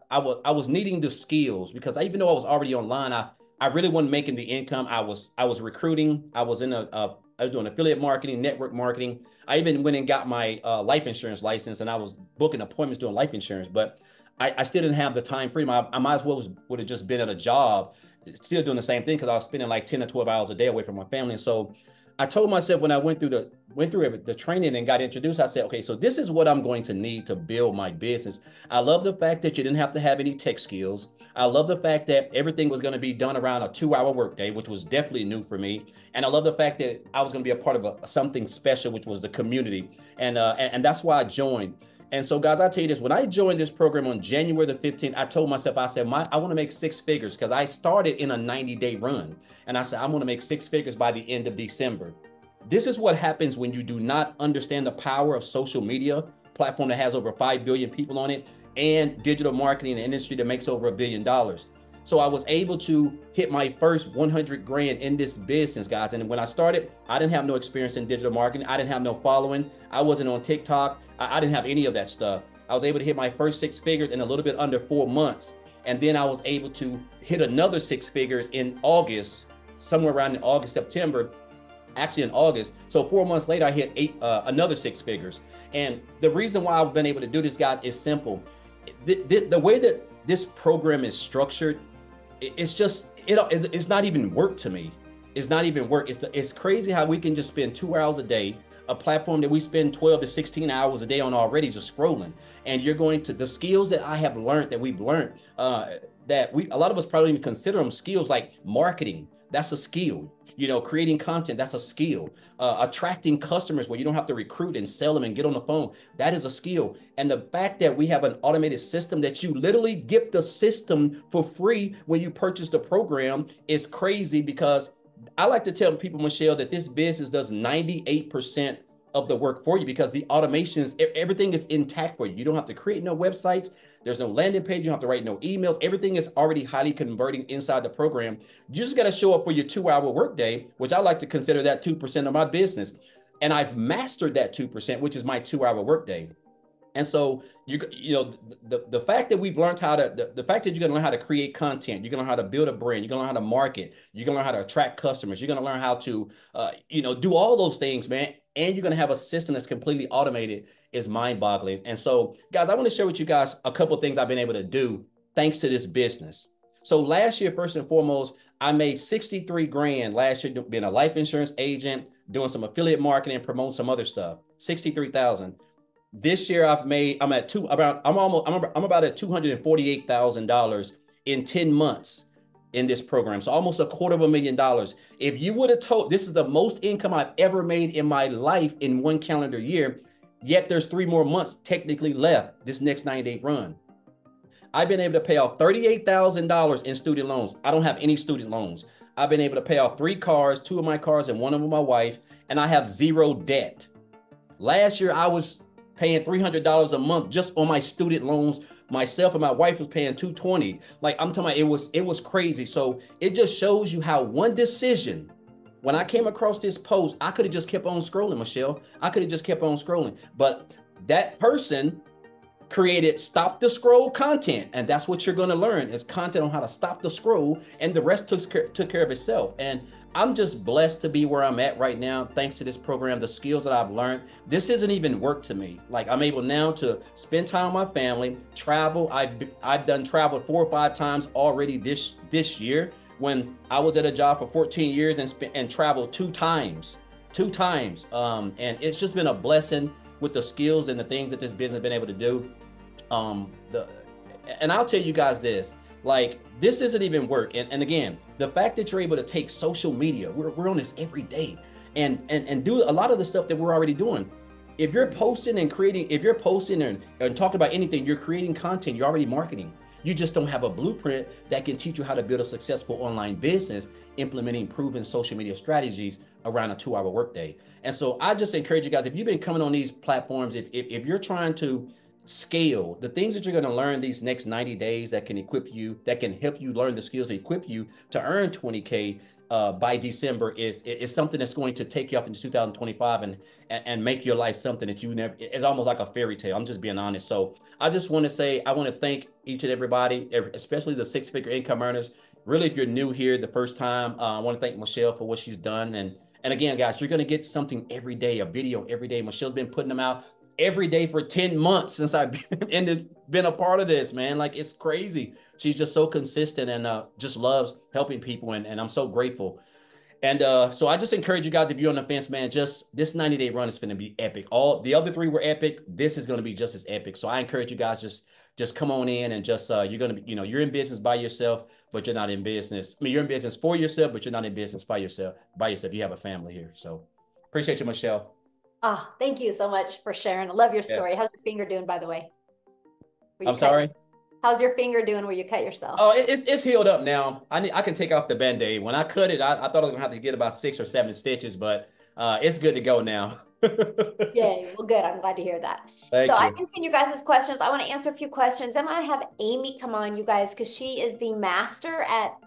I was needing the skills, because even though I was already online, I really wasn't making the income. I was recruiting. I was doing affiliate marketing, network marketing. I even went and got my life insurance license, and I was booking appointments doing life insurance, but I still didn't have the time freedom. I might as well would have just been at a job, still doing the same thing, because I was spending like 10 to 12 hours a day away from my family. And so I told myself, when I went through the training and got introduced, I said, okay, so this is what I'm going to need to build my business. I love the fact that you didn't have to have any tech skills. I love the fact that everything was going to be done around a 2-hour workday, which was definitely new for me. And I love the fact that I was going to be a part of something special, which was the community. And that's why I joined. And so, guys, I tell you this, when I joined this program on January the 15th, I told myself, I said, I want to make 6 figures, because I started in a 90-day run. And I said, I'm going to make 6 figures by the end of December. This is what happens when you do not understand the power of social media, platform that has over 5 billion people on it, and digital marketing, an industry that makes over $1 billion. So I was able to hit my first 100 grand in this business, guys. And when I started, I didn't have no experience in digital marketing. I didn't have no following. I wasn't on TikTok. I didn't have any of that stuff. I was able to hit my first 6 figures in a little bit under 4 months. And then I was able to hit another 6 figures in August, somewhere around in August, September, actually in August. So 4 months later, I hit another 6 figures. And the reason why I've been able to do this, guys, is simple. The way that this program is structured, it's not even work to me. It's not even work. It's crazy how we can just spend 2 hours a day, a platform that we spend 12 to 16 hours a day on already just scrolling. And you're going to, the skills that I have learned, that we've learned, that a lot of us probably even consider them skills, like marketing. That's a skill. Creating content, that's a skill. Attracting customers where you don't have to recruit and sell them and get on the phone, that is a skill. And the fact that we have an automated system that you literally get the system for free when you purchase the program is crazy, because I like to tell people, Michelle, that this business does 98% of the work for you, because the automations, everything is intact for you. You don't have to create no websites. There's no landing page. You don't have to write no emails. Everything is already highly converting inside the program. You just got to show up for your 2-hour workday, which I like to consider that 2% of my business. And I've mastered that 2%, which is my 2-hour workday. And so you know the fact that we've learned how to the fact that you're gonna learn how to create content, you're gonna learn how to build a brand, you're gonna learn how to market, you're gonna learn how to attract customers, you're gonna learn how to do all those things, man. And you're gonna have a system that's completely automated is mind-boggling. And so, guys, I want to share with you guys a couple of things I've been able to do thanks to this business. So last year, first and foremost, I made 63 grand last year being a life insurance agent, doing some affiliate marketing, promoting some other stuff. 63,000. This year I'm about at $248,000 in 10 months in this program. So almost $250,000. If you would have told, this is the most income I've ever made in my life in one calendar year, yet there's 3 more months technically left this next 90-day run. I've been able to pay off $38,000 in student loans. I don't have any student loans. I've been able to pay off 3 cars, 2 of my cars and 1 of them my wife, and I have 0 debt. Last year I was paying $300 a month just on my student loans. Myself and my wife was paying $220. Like I'm talking about, it was crazy. So it just shows you how one decision, when I came across this post, I could have just kept on scrolling, Michelle. I could have just kept on scrolling. But that person created stop the scroll content. And that's what you're going to learn is content on how to stop the scroll. And the rest took care of itself. And I'm just blessed to be where I'm at right now. Thanks to this program, the skills that I've learned. This isn't even work to me. Like I'm able now to spend time with my family, travel. I've done travel 4 or 5 times already this year, when I was at a job for 14 years and traveled 2 times. And it's just been a blessing with the skills and the things that this business has been able to do. And I'll tell you guys this, like this isn't even work. And again, the fact that you're able to take social media, we're on this every day and do a lot of the stuff that we're already doing. If you're posting and creating, if you're posting and talking about anything, you're creating content, you're already marketing. You just don't have a blueprint that can teach you how to build a successful online business, implementing proven social media strategies around a 2-hour workday. And so I just encourage you guys, if you've been coming on these platforms, if you're trying to scale, the things that you're going to learn these next 90 days that can equip you, that can help you learn the skills that equip you to earn 20K by December is something that's going to take you off into 2025 and make your life something that you never, it's almost like a fairy tale. I'm just being honest. So I just want to say, I want to thank each and everybody, especially the 6-figure income earners. Really, if you're new here the first time, I want to thank Michelle for what she's done. And again, guys, you're going to get something every day, a video every day. Michelle's been putting them out every day for 10 months since I've been a part of this, man. Like it's crazy. She's just so consistent and just loves helping people. And I'm so grateful. And so I just encourage you guys, if you're on the fence, man, just this 90-day run is going to be epic. All the other 3 were epic. This is going to be just as epic. So I encourage you guys, just come on in and just, you're going to be, you're in business by yourself, but you're not in business. I mean, you're in business for yourself, but you're not in business by yourself. You have a family here. So appreciate you, Michelle. Oh, thank you so much for sharing. I love your story. How's your finger doing, by the way? I'm sorry? How's your finger doing where you cut yourself? Oh, it's healed up now. I can take off the Band-Aid. When I cut it, I thought I was gonna have to get about 6 or 7 stitches, but it's good to go now. Yay. Well, good. I'm glad to hear that. Thank I you. can see your guys' questions. I want to answer a few questions. I'm going to have Amy come on, you guys, because she is the master at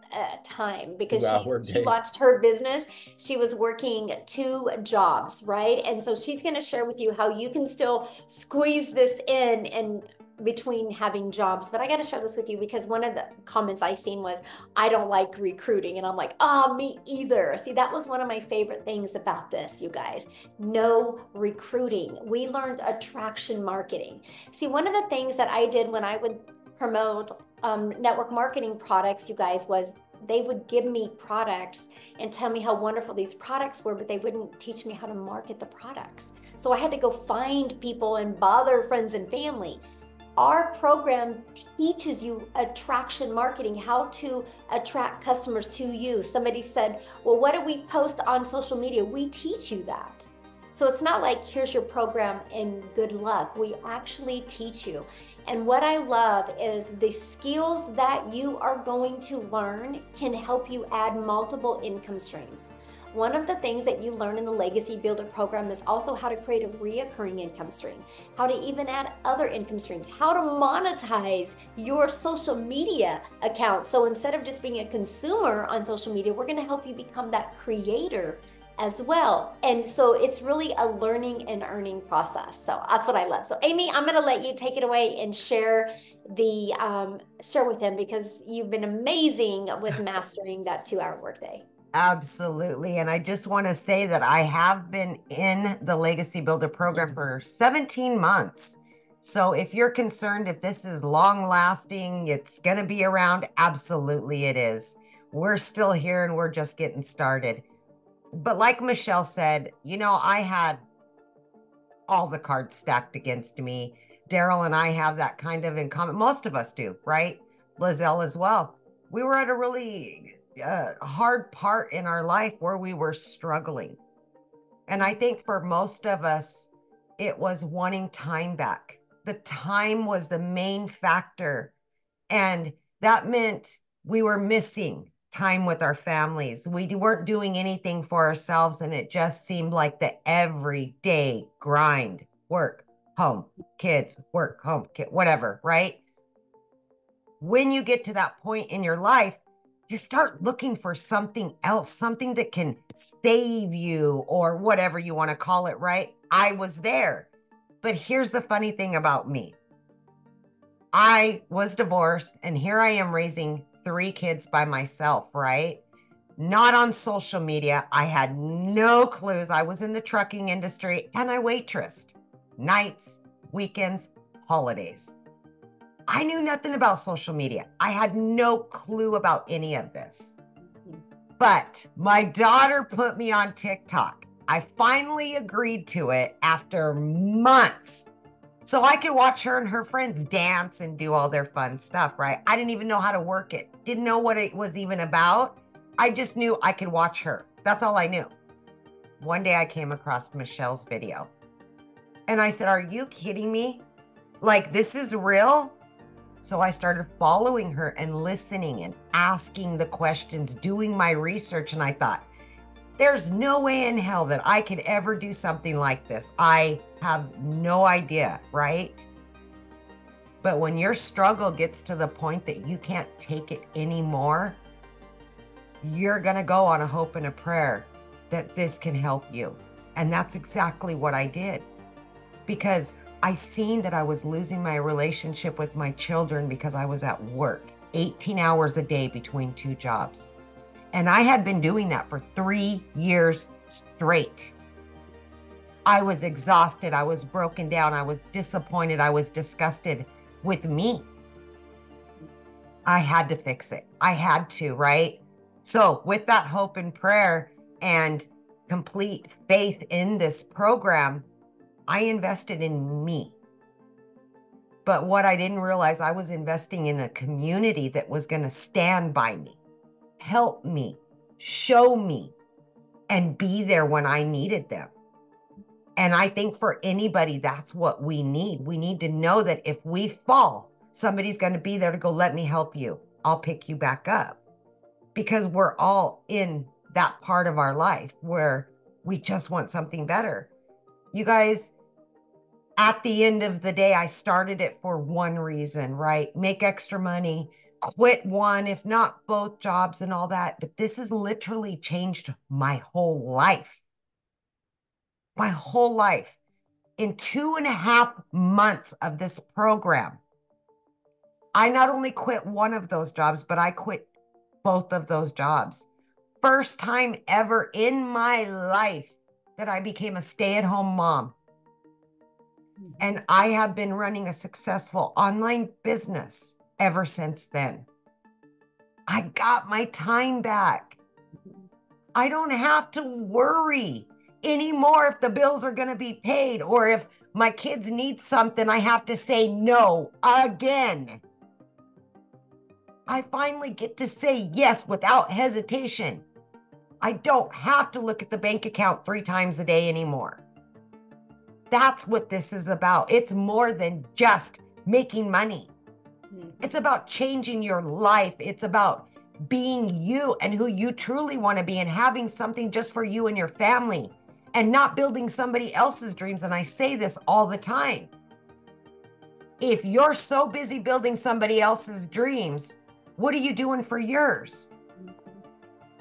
time, because she launched her business. She was working 2 jobs, right? And so she's going to share with you how you can still squeeze this in and between having jobs. But I got to share this with you because one of the comments I seen was, I don't like recruiting. And I'm like, oh, me either. See, that was one of my favorite things about this, you guys. No recruiting. We learned attraction marketing. See, one of the things that I did when I would promote network marketing products, you guys, was they would give me products and tell me how wonderful these products were, but they wouldn't teach me how to market the products. So I had to go find people and bother friends and family. Our program teaches you attraction marketing, how to attract customers to you. Somebody said, well, what do we post on social media? We teach you that. So it's not like, here's your program and good luck. We actually teach you. And what I love is the skills that you are going to learn can help you add multiple income streams. One of the things that you learn in the Legacy Builder program is also how to create a reoccurring income stream, how to even add other income streams, how to monetize your social media account. So instead of just being a consumer on social media, we're going to help you become that creator as well. And so it's really a learning and earning process. So that's what I love. So Amy, I'm going to let you take it away and share with him, because you've been amazing with mastering that 2-hour workday. Absolutely. And I just want to say that I have been in the Legacy Builder program for 17 months. So if you're concerned if this is long lasting, it's going to be around, absolutely it is. We're still here and we're just getting started. But like Michelle said, you know, I had all the cards stacked against me. Daryl and I have that kind of in common. Most of us do, right? Lizelle as well. We were at a really hard part in our life where we were struggling. And I think for most of us, it was wanting time back. The time was the main factor. And that meant we were missing time with our families. We weren't doing anything for ourselves, and it just seemed like the everyday grind, work, home, kids, work, home, kid, whatever, right? When you get to that point in your life, you start looking for something else, something that can save you or whatever you want to call it, right? I was there. But here's the funny thing about me. I was divorced, and here I am raising 3 kids by myself, right? Not on social media. I had no clues. I was in the trucking industry and I waitressed nights, weekends, holidays. I knew nothing about social media. I had no clue about any of this. But my daughter put me on TikTok. I finally agreed to it after months, so I could watch her and her friends dance and do all their fun stuff, right? I didn't even know how to work it. Didn't know what it was even about. I just knew I could watch her. That's all I knew. One day I came across Michelle's video and I said, "Are you kidding me? Like, this is real?" So I started following her and listening and asking the questions, doing my research. And I thought, there's no way in hell that I could ever do something like this. I have no idea, right? But when your struggle gets to the point that you can't take it anymore, you're going to go on a hope and a prayer that this can help you. And that's exactly what I did, because I seen that I was losing my relationship with my children because I was at work 18 hours a day between 2 jobs. And I had been doing that for 3 years straight. I was exhausted. I was broken down. I was disappointed. I was disgusted with me. I had to fix it. I had to, right? So with that hope and prayer and complete faith in this program, I invested in me. But what I didn't realize, I was investing in a community that was going to stand by me, help me, show me, and be there when I needed them. And I think for anybody, that's what we need. We need to know that if we fall, somebody's going to be there to go, "Let me help you. I'll pick you back up." Because we're all in that part of our life where we just want something better. You guys, at the end of the day, I started it for one reason, right? Make extra money, quit one, if not both jobs and all that. But this has literally changed my whole life. My whole life. In 2.5 months of this program, I not only quit one of those jobs, but I quit both of those jobs. First time ever in my life that I became a stay-at-home mom. And I have been running a successful online business ever since then. I got my time back. I don't have to worry anymore if the bills are going to be paid, or if my kids need something, I have to say no again. I finally get to say yes without hesitation. I don't have to look at the bank account 3 times a day anymore. That's what this is about. It's more than just making money. It's about changing your life. It's about being you and who you truly want to be and having something just for you and your family and not building somebody else's dreams. And I say this all the time. If you're so busy building somebody else's dreams, what are you doing for yours?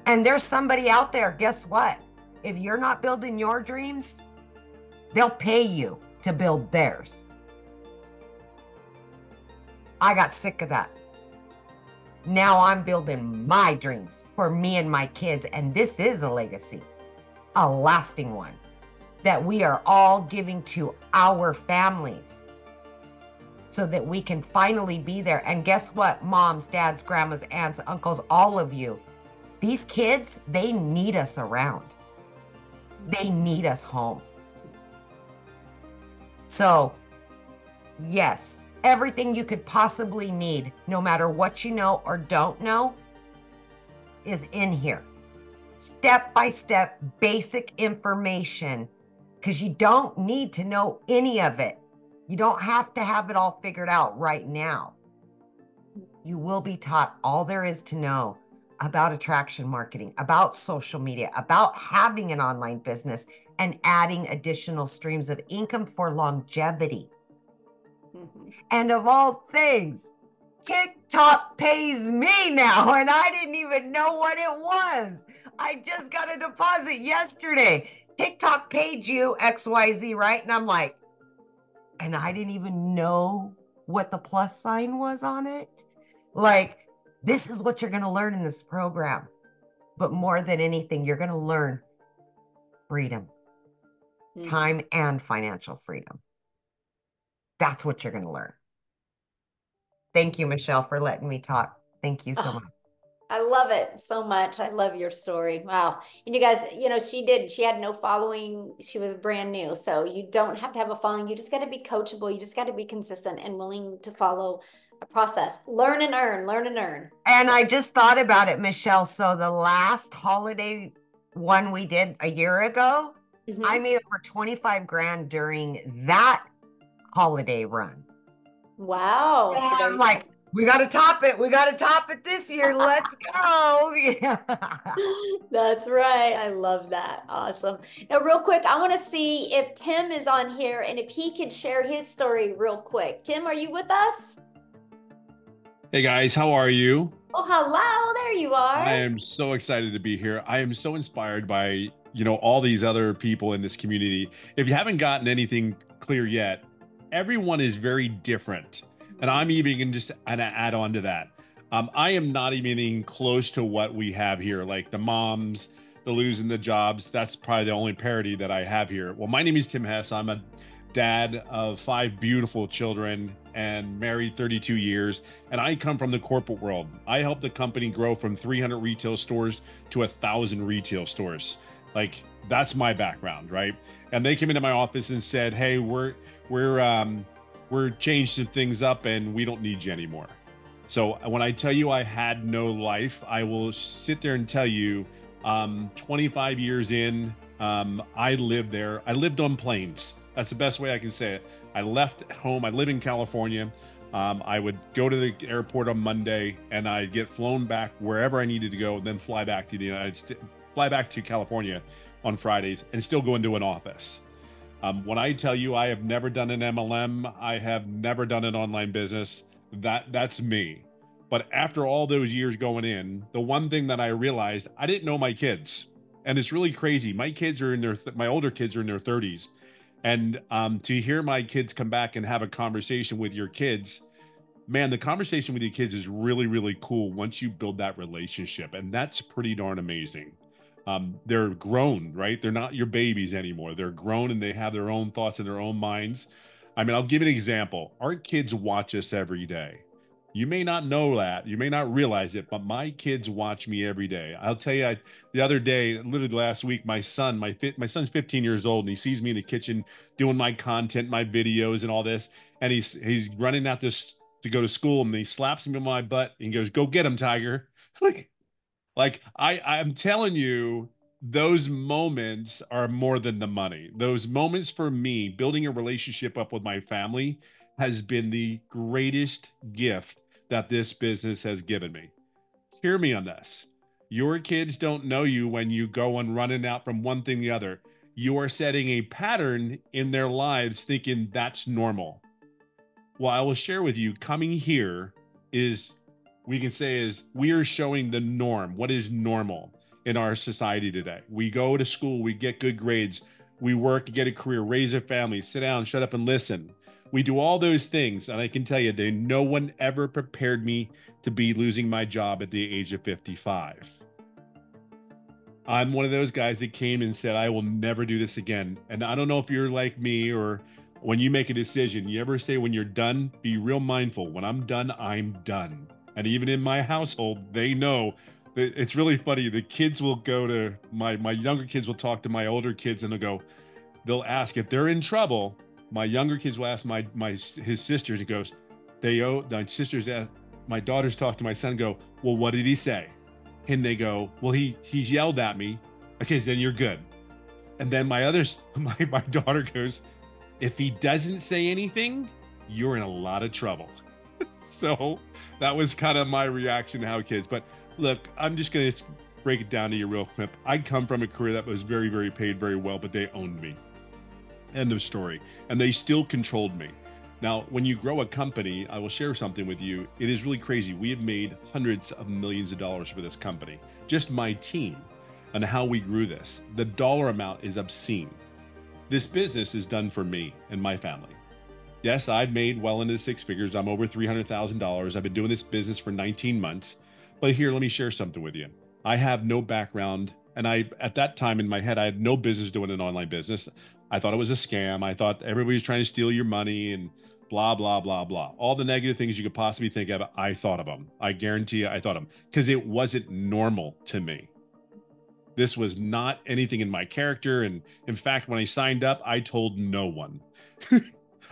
And there's somebody out there, guess what? If you're not building your dreams, they'll pay you to build theirs. I got sick of that. Now I'm building my dreams for me and my kids. And this is a legacy, a lasting one that we are all giving to our families so that we can finally be there. And guess what? Moms, dads, grandmas, aunts, uncles, all of you, these kids, they need us around. They need us home. So, yes, everything you could possibly need, no matter what you know or don't know, is in here. Step by step, basic information, because you don't need to know any of it. You don't have to have it all figured out right now. You will be taught all there is to know about attraction marketing, about social media, about having an online business, and adding additional streams of income for longevity. And of all things, TikTok pays me now, and I didn't even know what it was. I just got a deposit yesterday. TikTok paid you XYZ, right? And I'm like, and I didn't even know what the plus sign was on it. Like, this is what you're going to learn in this program. But more than anything, you're going to learn freedom, time and financial freedom. That's what you're going to learn. Thank you, Michelle, for letting me talk. Thank you so much. I love it so much. I love your story. Wow. And you guys, you know, she had no following. She was brand new. So you don't have to have a following. You just got to be coachable. You just got to be consistent and willing to follow a process. Learn and earn, learn and earn. And I just thought about it, Michelle. So the last holiday one we did a year ago, I made over 25 grand during that holiday run. Wow. Yeah, so I'm like, we got to top it. We got to top it this year. Let's go. Yeah. That's right. I love that. Awesome. Now, real quick, I want to see if Tim is on here and if he could share his story real quick. Tim, are you with us? Hey guys, how are you? Oh, hello. There you are. I am so excited to be here. I am so inspired by, all these other people in this community. If you haven't gotten anything clear yet, everyone is very different. And I'm even going to just add on to that. I am not even close to what we have here, like the moms, the losing the jobs. That's probably the only parity that I have here. Well, my name is Tim Hess. I'm a dad of 5 beautiful children and married 32 years. And I come from the corporate world. I helped the company grow from 300 retail stores to 1,000 retail stores. Like, that's my background, right? And they came into my office and said, hey, we're changing things up and we don't need you anymore. So when I tell you I had no life, I will sit there and tell you 25 years in, I lived there. I lived on planes. That's the best way I can say it. I left home. I live in California. I would go to the airport on Monday and I'd get flown back wherever I needed to go, and then fly back to California on Fridays and still go into an office. When I tell you I have never done an MLM, I have never done an online business, that's me. But after all those years going in, the one thing that I realized, I didn't know my kids. And it's really crazy. My kids are my older kids are in their 30s. And to hear my kids come back and have a conversation with your kids, man, the conversation with your kids is really, really cool once you build that relationship. And that's pretty darn amazing. They're grown, right? They're not your babies anymore. They're grown and they have their own thoughts and their own minds. I mean, I'll give you an example. Our kids watch us every day. You may not know that, you may not realize it, but my kids watch me every day. I'll tell you, the other day, literally last week, my son's 15 years old, and he sees me in the kitchen doing my content, my videos, and all this, and he's running out to go to school, and he slaps me on my butt and goes, "Go get him, Tiger!" Like I'm telling you, those moments are more than the money. Those moments for me, building a relationship up with my family, has been the greatest gift that this business has given me. hear me on this. Your kids don't know you when you go and running out from one thing to the other. You are setting a pattern in their lives thinking that's normal. Well, I will share with you, coming here is, we can say, is we are showing the norm. What is normal in our society today? We go to school, we get good grades, we work to get a career, raise a family, sit down, shut up and listen. We do all those things. And I can tell you that no one ever prepared me to be losing my job at the age of 55. I'm one of those guys that came and said, I will never do this again. And I don't know if you're like me, or when you make a decision, you ever say when you're done, be real mindful. When I'm done, I'm done. And even in my household, they know that it's really funny. The kids will go to my younger kids will talk to my older kids, and they'll ask if they're in trouble. My younger kids will ask his sisters, and goes, my sisters ask, my daughters talk to my son and go, well, what did he say? And they go, well, he yelled at me. Okay, then you're good. And then my daughter goes, if he doesn't say anything, you're in a lot of trouble. So that was kind of my reaction to how kids. But look, I'm just going to break it down to you real quick. I come from a career that was very, very paid very well, but they owned me. End of story. And they still controlled me. Now, when you grow a company, I will share something with you. It is really crazy. We have made hundreds of millions of dollars for this company. Just my team and how we grew this. The dollar amount is obscene. This business is done for me and my family. Yes, I've made well into 6 figures. I'm over $300,000. I've been doing this business for 19 months. But here, let me share something with you. I have no background. And at that time in my head, I had no business doing an online business. I thought it was a scam. I thought everybody was trying to steal your money and blah, blah, blah, blah. All the negative things you could possibly think of, I thought of them. I guarantee you I thought of them because it wasn't normal to me. This was not anything in my character. And in fact, when I signed up, I told no one.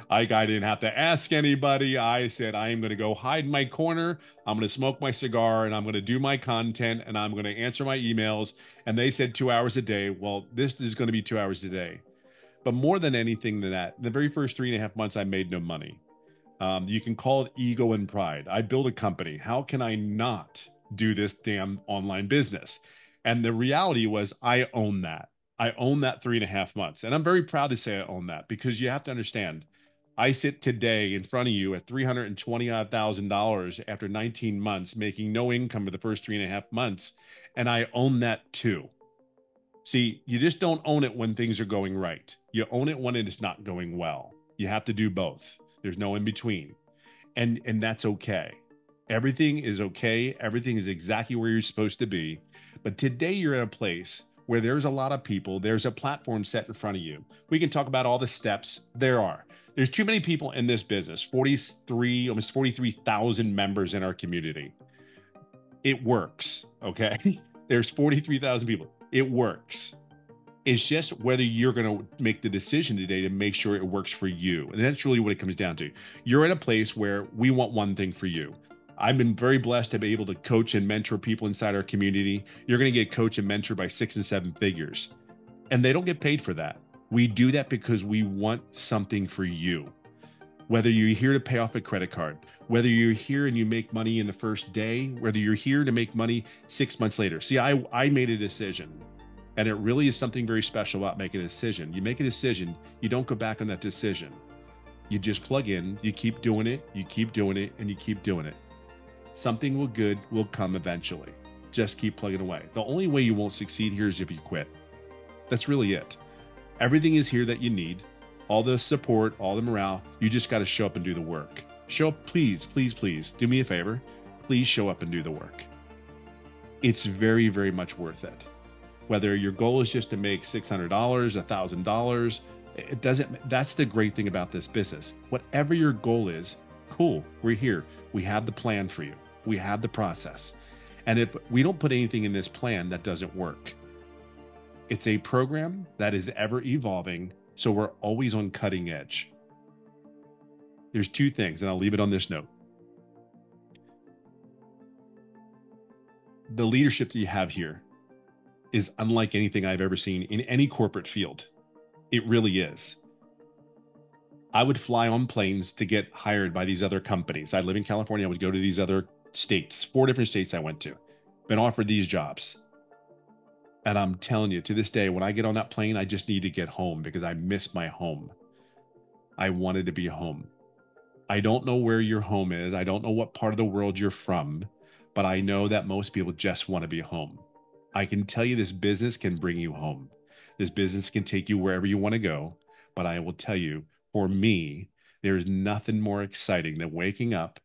I didn't have to ask anybody. I said, I am going to go hide in my corner. I'm going to smoke my cigar and I'm going to do my content and I'm going to answer my emails. And they said 2 hours a day. Well, this is going to be 2 hours a day. But more than anything than that, the very first 3.5 months, I made no money. You can call it ego and pride. I built a company. How can I not do this damn online business? And the reality was I own that. I own that 3.5 months. And I'm very proud to say I own that because you have to understand, I sit today in front of you at $320,000 after 19 months, making no income for the first 3.5 months. And I own that too. See, you just don't own it when things are going right. You own it when it is not going well. You have to do both. There's no in between. And that's okay. Everything is okay. Everything is exactly where you're supposed to be. But today you're in a place where there's a lot of people. There's a platform set in front of you. We can talk about all the steps there are. There's too many people in this business, almost 43,000 members in our community. It works, okay? There's 43,000 people. It works. It's just whether you're going to make the decision today to make sure it works for you. And that's really what it comes down to. You're in a place where we want one thing for you. I've been very blessed to be able to coach and mentor people inside our community. You're going to get coached and mentored by 6 and 7 figures. And they don't get paid for that. We do that because we want something for you. Whether you're here to pay off a credit card, whether you're here and you make money in the first day, whether you're here to make money 6 months later. See, I made a decision, and it really is something very special about making a decision. You make a decision, you don't go back on that decision. You just plug in, you keep doing it, you keep doing it, and you keep doing it. Something good will come eventually. Just keep plugging away. The only way you won't succeed here is if you quit. That's really it. Everything is here that you need. All the support, all the morale. You just got to show up and do the work. Show up, please, please, please. Do me a favor. Please show up and do the work. It's very, very much worth it. Whether your goal is just to make $600, $1,000, it doesn't. That's the great thing about this business. Whatever your goal is, cool. We're here. We have the plan for you. We have the process. And if we don't put anything in this plan, that doesn't work. It's a program that is ever evolving, so we're always on cutting edge. There's 2 things, and I'll leave it on this note. The leadership that you have here is unlike anything I've ever seen in any corporate field. It really is. I would fly on planes to get hired by these other companies. I live in California. I would go to these other states, 4 different states I went to. been offered these jobs. And I'm telling you, to this day, when I get on that plane, I just need to get home because I miss my home. I wanted to be home. I don't know where your home is. I don't know what part of the world you're from, but I know that most people just want to be home. I can tell you this business can bring you home. This business can take you wherever you want to go. But I will tell you, for me, there's nothing more exciting than waking up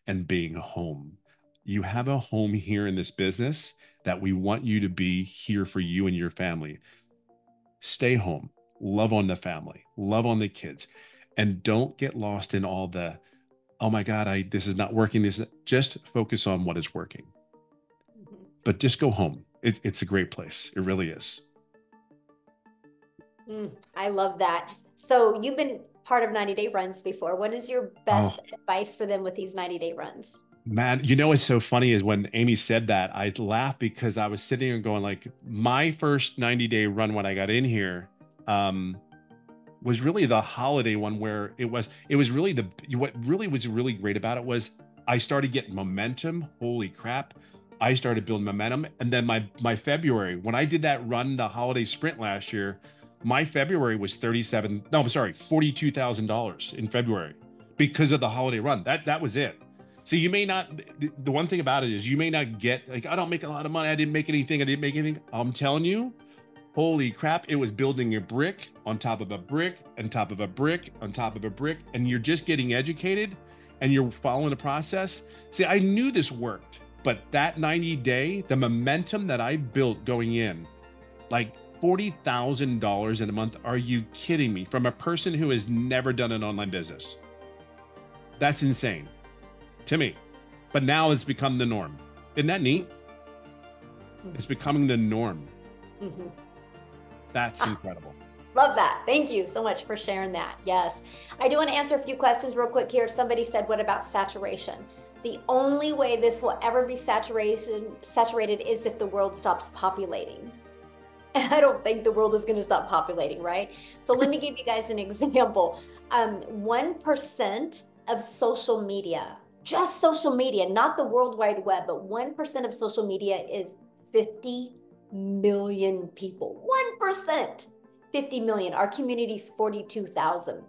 and being home. You have a home here in this business that we want you to be here for you and your family. Stay home, love on the family, love on the kids, and don't get lost in all the, oh my God, this is not working. Just focus on what is working. But just go home. It's a great place. It really is. I love that. So you've been part of 90-day runs before. What is your best advice for them with these 90-day runs? Man, you know what's so funny is when Amy said that, I laughed because I was sitting here going like, my first 90-day run when I got in here was really the holiday one where it was really what really was really great about it was I started getting momentum. Holy crap. I started building momentum. And then my February, when I did that run, the holiday sprint last year, my February was $42,000 in February because of the holiday run. That was it. So you may not, the one thing about it is you may not get, like, I don't make a lot of money. I didn't make anything. I'm telling you, holy crap, it was building a brick on top of a brick, on top of a brick, on top of a brick. And you're just getting educated and you're following the process. See, I knew this worked, but that 90-day, the momentum that I built going in, like $40,000 in a month. Are you kidding me? From a person who has never done an online business. That's insane to me, but now it's become the norm. Isn't that neat? It's becoming the norm. That's incredible. Love that. Thank you so much for sharing that. Yes. I do want to answer a few questions real quick here. Somebody said, what about saturation? The only way this will ever be saturated is if the world stops populating. And I don't think the world is going to stop populating, right? So let me give you guys an example. 1% of social media, just social media, not the World Wide Web, but 1% of social media is 50 million people. 1%, 50 million. Our community's 42,000.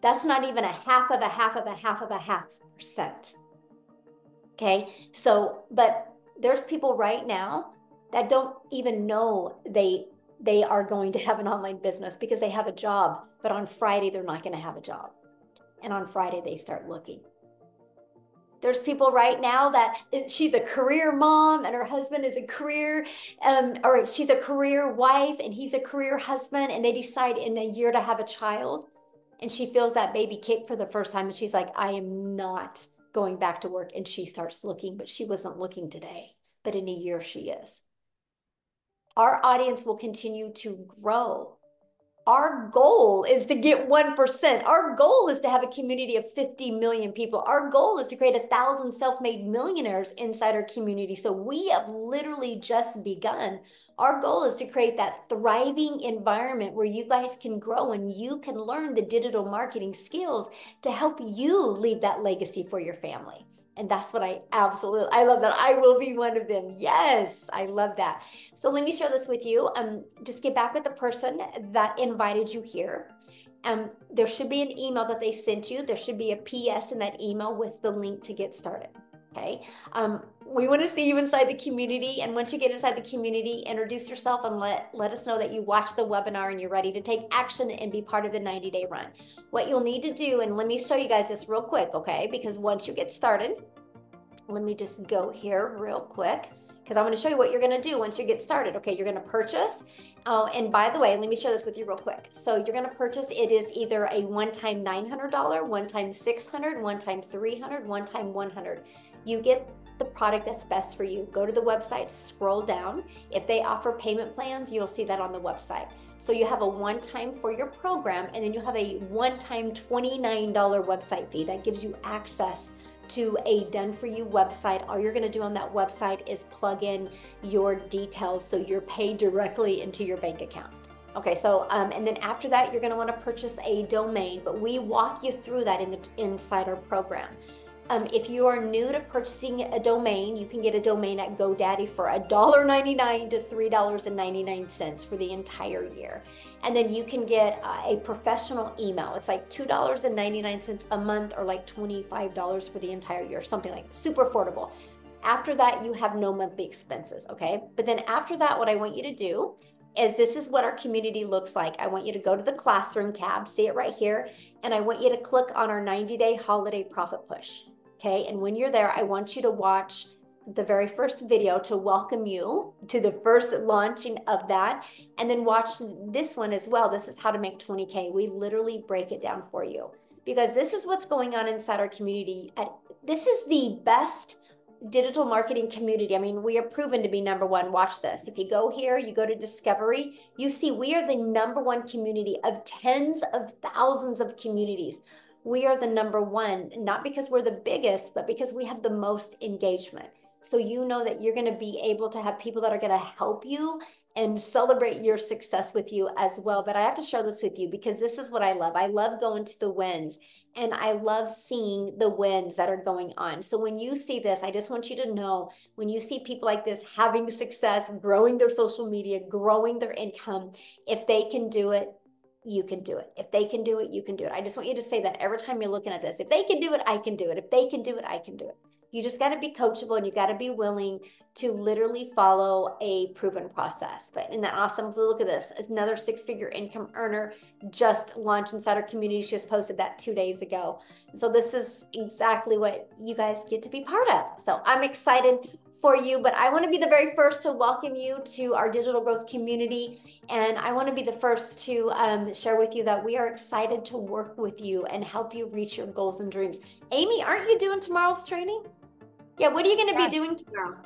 That's not even a half of a half of a half of a half percent. Okay, so, but there's people right now that don't even know they are going to have an online business because they have a job, but on Friday, they're not going to have a job. And on Friday, they start looking. There's people right now that she's a career mom and her husband is a career, or she's a career wife and he's a career husband, and they decide in a year to have a child. And she feels that baby kick for the first time. And she's like, I am not going back to work. And she starts looking, but she wasn't looking today, but in a year she is. Our audience will continue to grow. Our goal is to get 1%. Our goal is to have a community of 50 million people. Our goal is to create 1,000 self-made millionaires inside our community. So we have literally just begun. Our goal is to create that thriving environment where you guys can grow and you can learn the digital marketing skills to help you leave that legacy for your family. And that's what I love that. I will be one of them. Yes, I love that. So let me share this with you. Just get back with the person that invited you here. There should be an email that they sent you. There should be a PS in that email with the link to get started. Okay. We want to see you inside the community. And once you get inside the community, introduce yourself and let us know that you watched the webinar and you're ready to take action and be part of the 90-day run. What you'll need to do, and let me show you guys this real quick, okay? Because once you get started, let me just go here real quick, because I'm going to show you what you're going to do once you get started. Okay, you're going to purchase. Oh, and by the way, let me share this with you real quick. So you're going to purchase, it is either a one-time $900, one-time $600, one-time $300, one-time $100. You get the product that's best for you. Go to the website, scroll down. If they offer payment plans, you'll see that on the website. So you have a one-time for your program, and then you have a one-time $29 website fee that gives you access to a done-for-you website. All you're going to do on that website is plug in your details so you're paid directly into your bank account. Okay, so and then after that, you're going to want to purchase a domain, but we walk you through that inside our program. If you are new to purchasing a domain, you can get a domain at GoDaddy for $1.99 to $3.99 for the entire year. And then you can get a professional email. It's like $2.99 a month, or like $25 for the entire year, something like super affordable. After that, you have no monthly expenses, okay? But then after that, what I want you to do is, this is what our community looks like. I want you to go to the classroom tab, see it right here, and I want you to click on our 90-day holiday profit push, okay? And when you're there, I want you to watch the very first video to welcome you to the first launching of that, and then watch this one as well. This is how to make 20K. We literally break it down for you, because this is what's going on inside our community. This is the best digital marketing community. I mean, we are proven to be #1. Watch this. If you go here, you go to Discovery, you see we are the #1 community of tens of thousands of communities. We are the #1, not because we're the biggest, but because we have the most engagement. So you know that you're going to be able to have people that are going to help you and celebrate your success with you as well. But I have to share this with you because this is what I love. I love going to the wins, and I love seeing the wins that are going on. So when you see this, I just want you to know, when you see people like this having success, growing their social media, growing their income, if they can do it, you can do it. If they can do it, you can do it. I just want you to say that every time you're looking at this. If they can do it, I can do it. If they can do it, I can do it. You just got to be coachable, and you got to be willing to literally follow a proven process. But isn't that awesome? So look at this. Another 6-figure income earner just launched inside our community. She just posted that 2 days ago. So this is exactly what you guys get to be part of. So I'm excited for you, but I want to be the very first to welcome you to our digital growth community. And I want to be the first to share with you that we are excited to work with you and help you reach your goals and dreams. Amy, aren't you doing tomorrow's training? Yeah, what are you going to be doing tomorrow?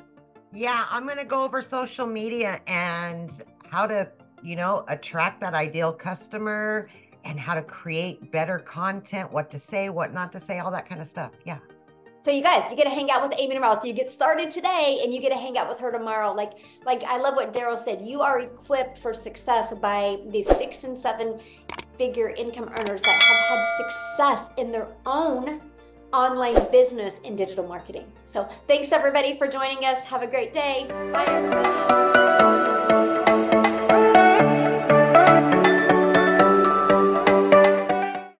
Yeah, I'm going to go over social media and how to, attract that ideal customer, and how to create better content, what to say, what not to say, all that kind of stuff. Yeah. So you guys, you get to hang out with Amy tomorrow. So you get started today and you get to hang out with her tomorrow. Like I love what Daryl said. You are equipped for success by the 6- and 7-figure income earners that have had success in their own online business in digital marketing. So thanks everybody for joining us. Have a great day. Bye everybody.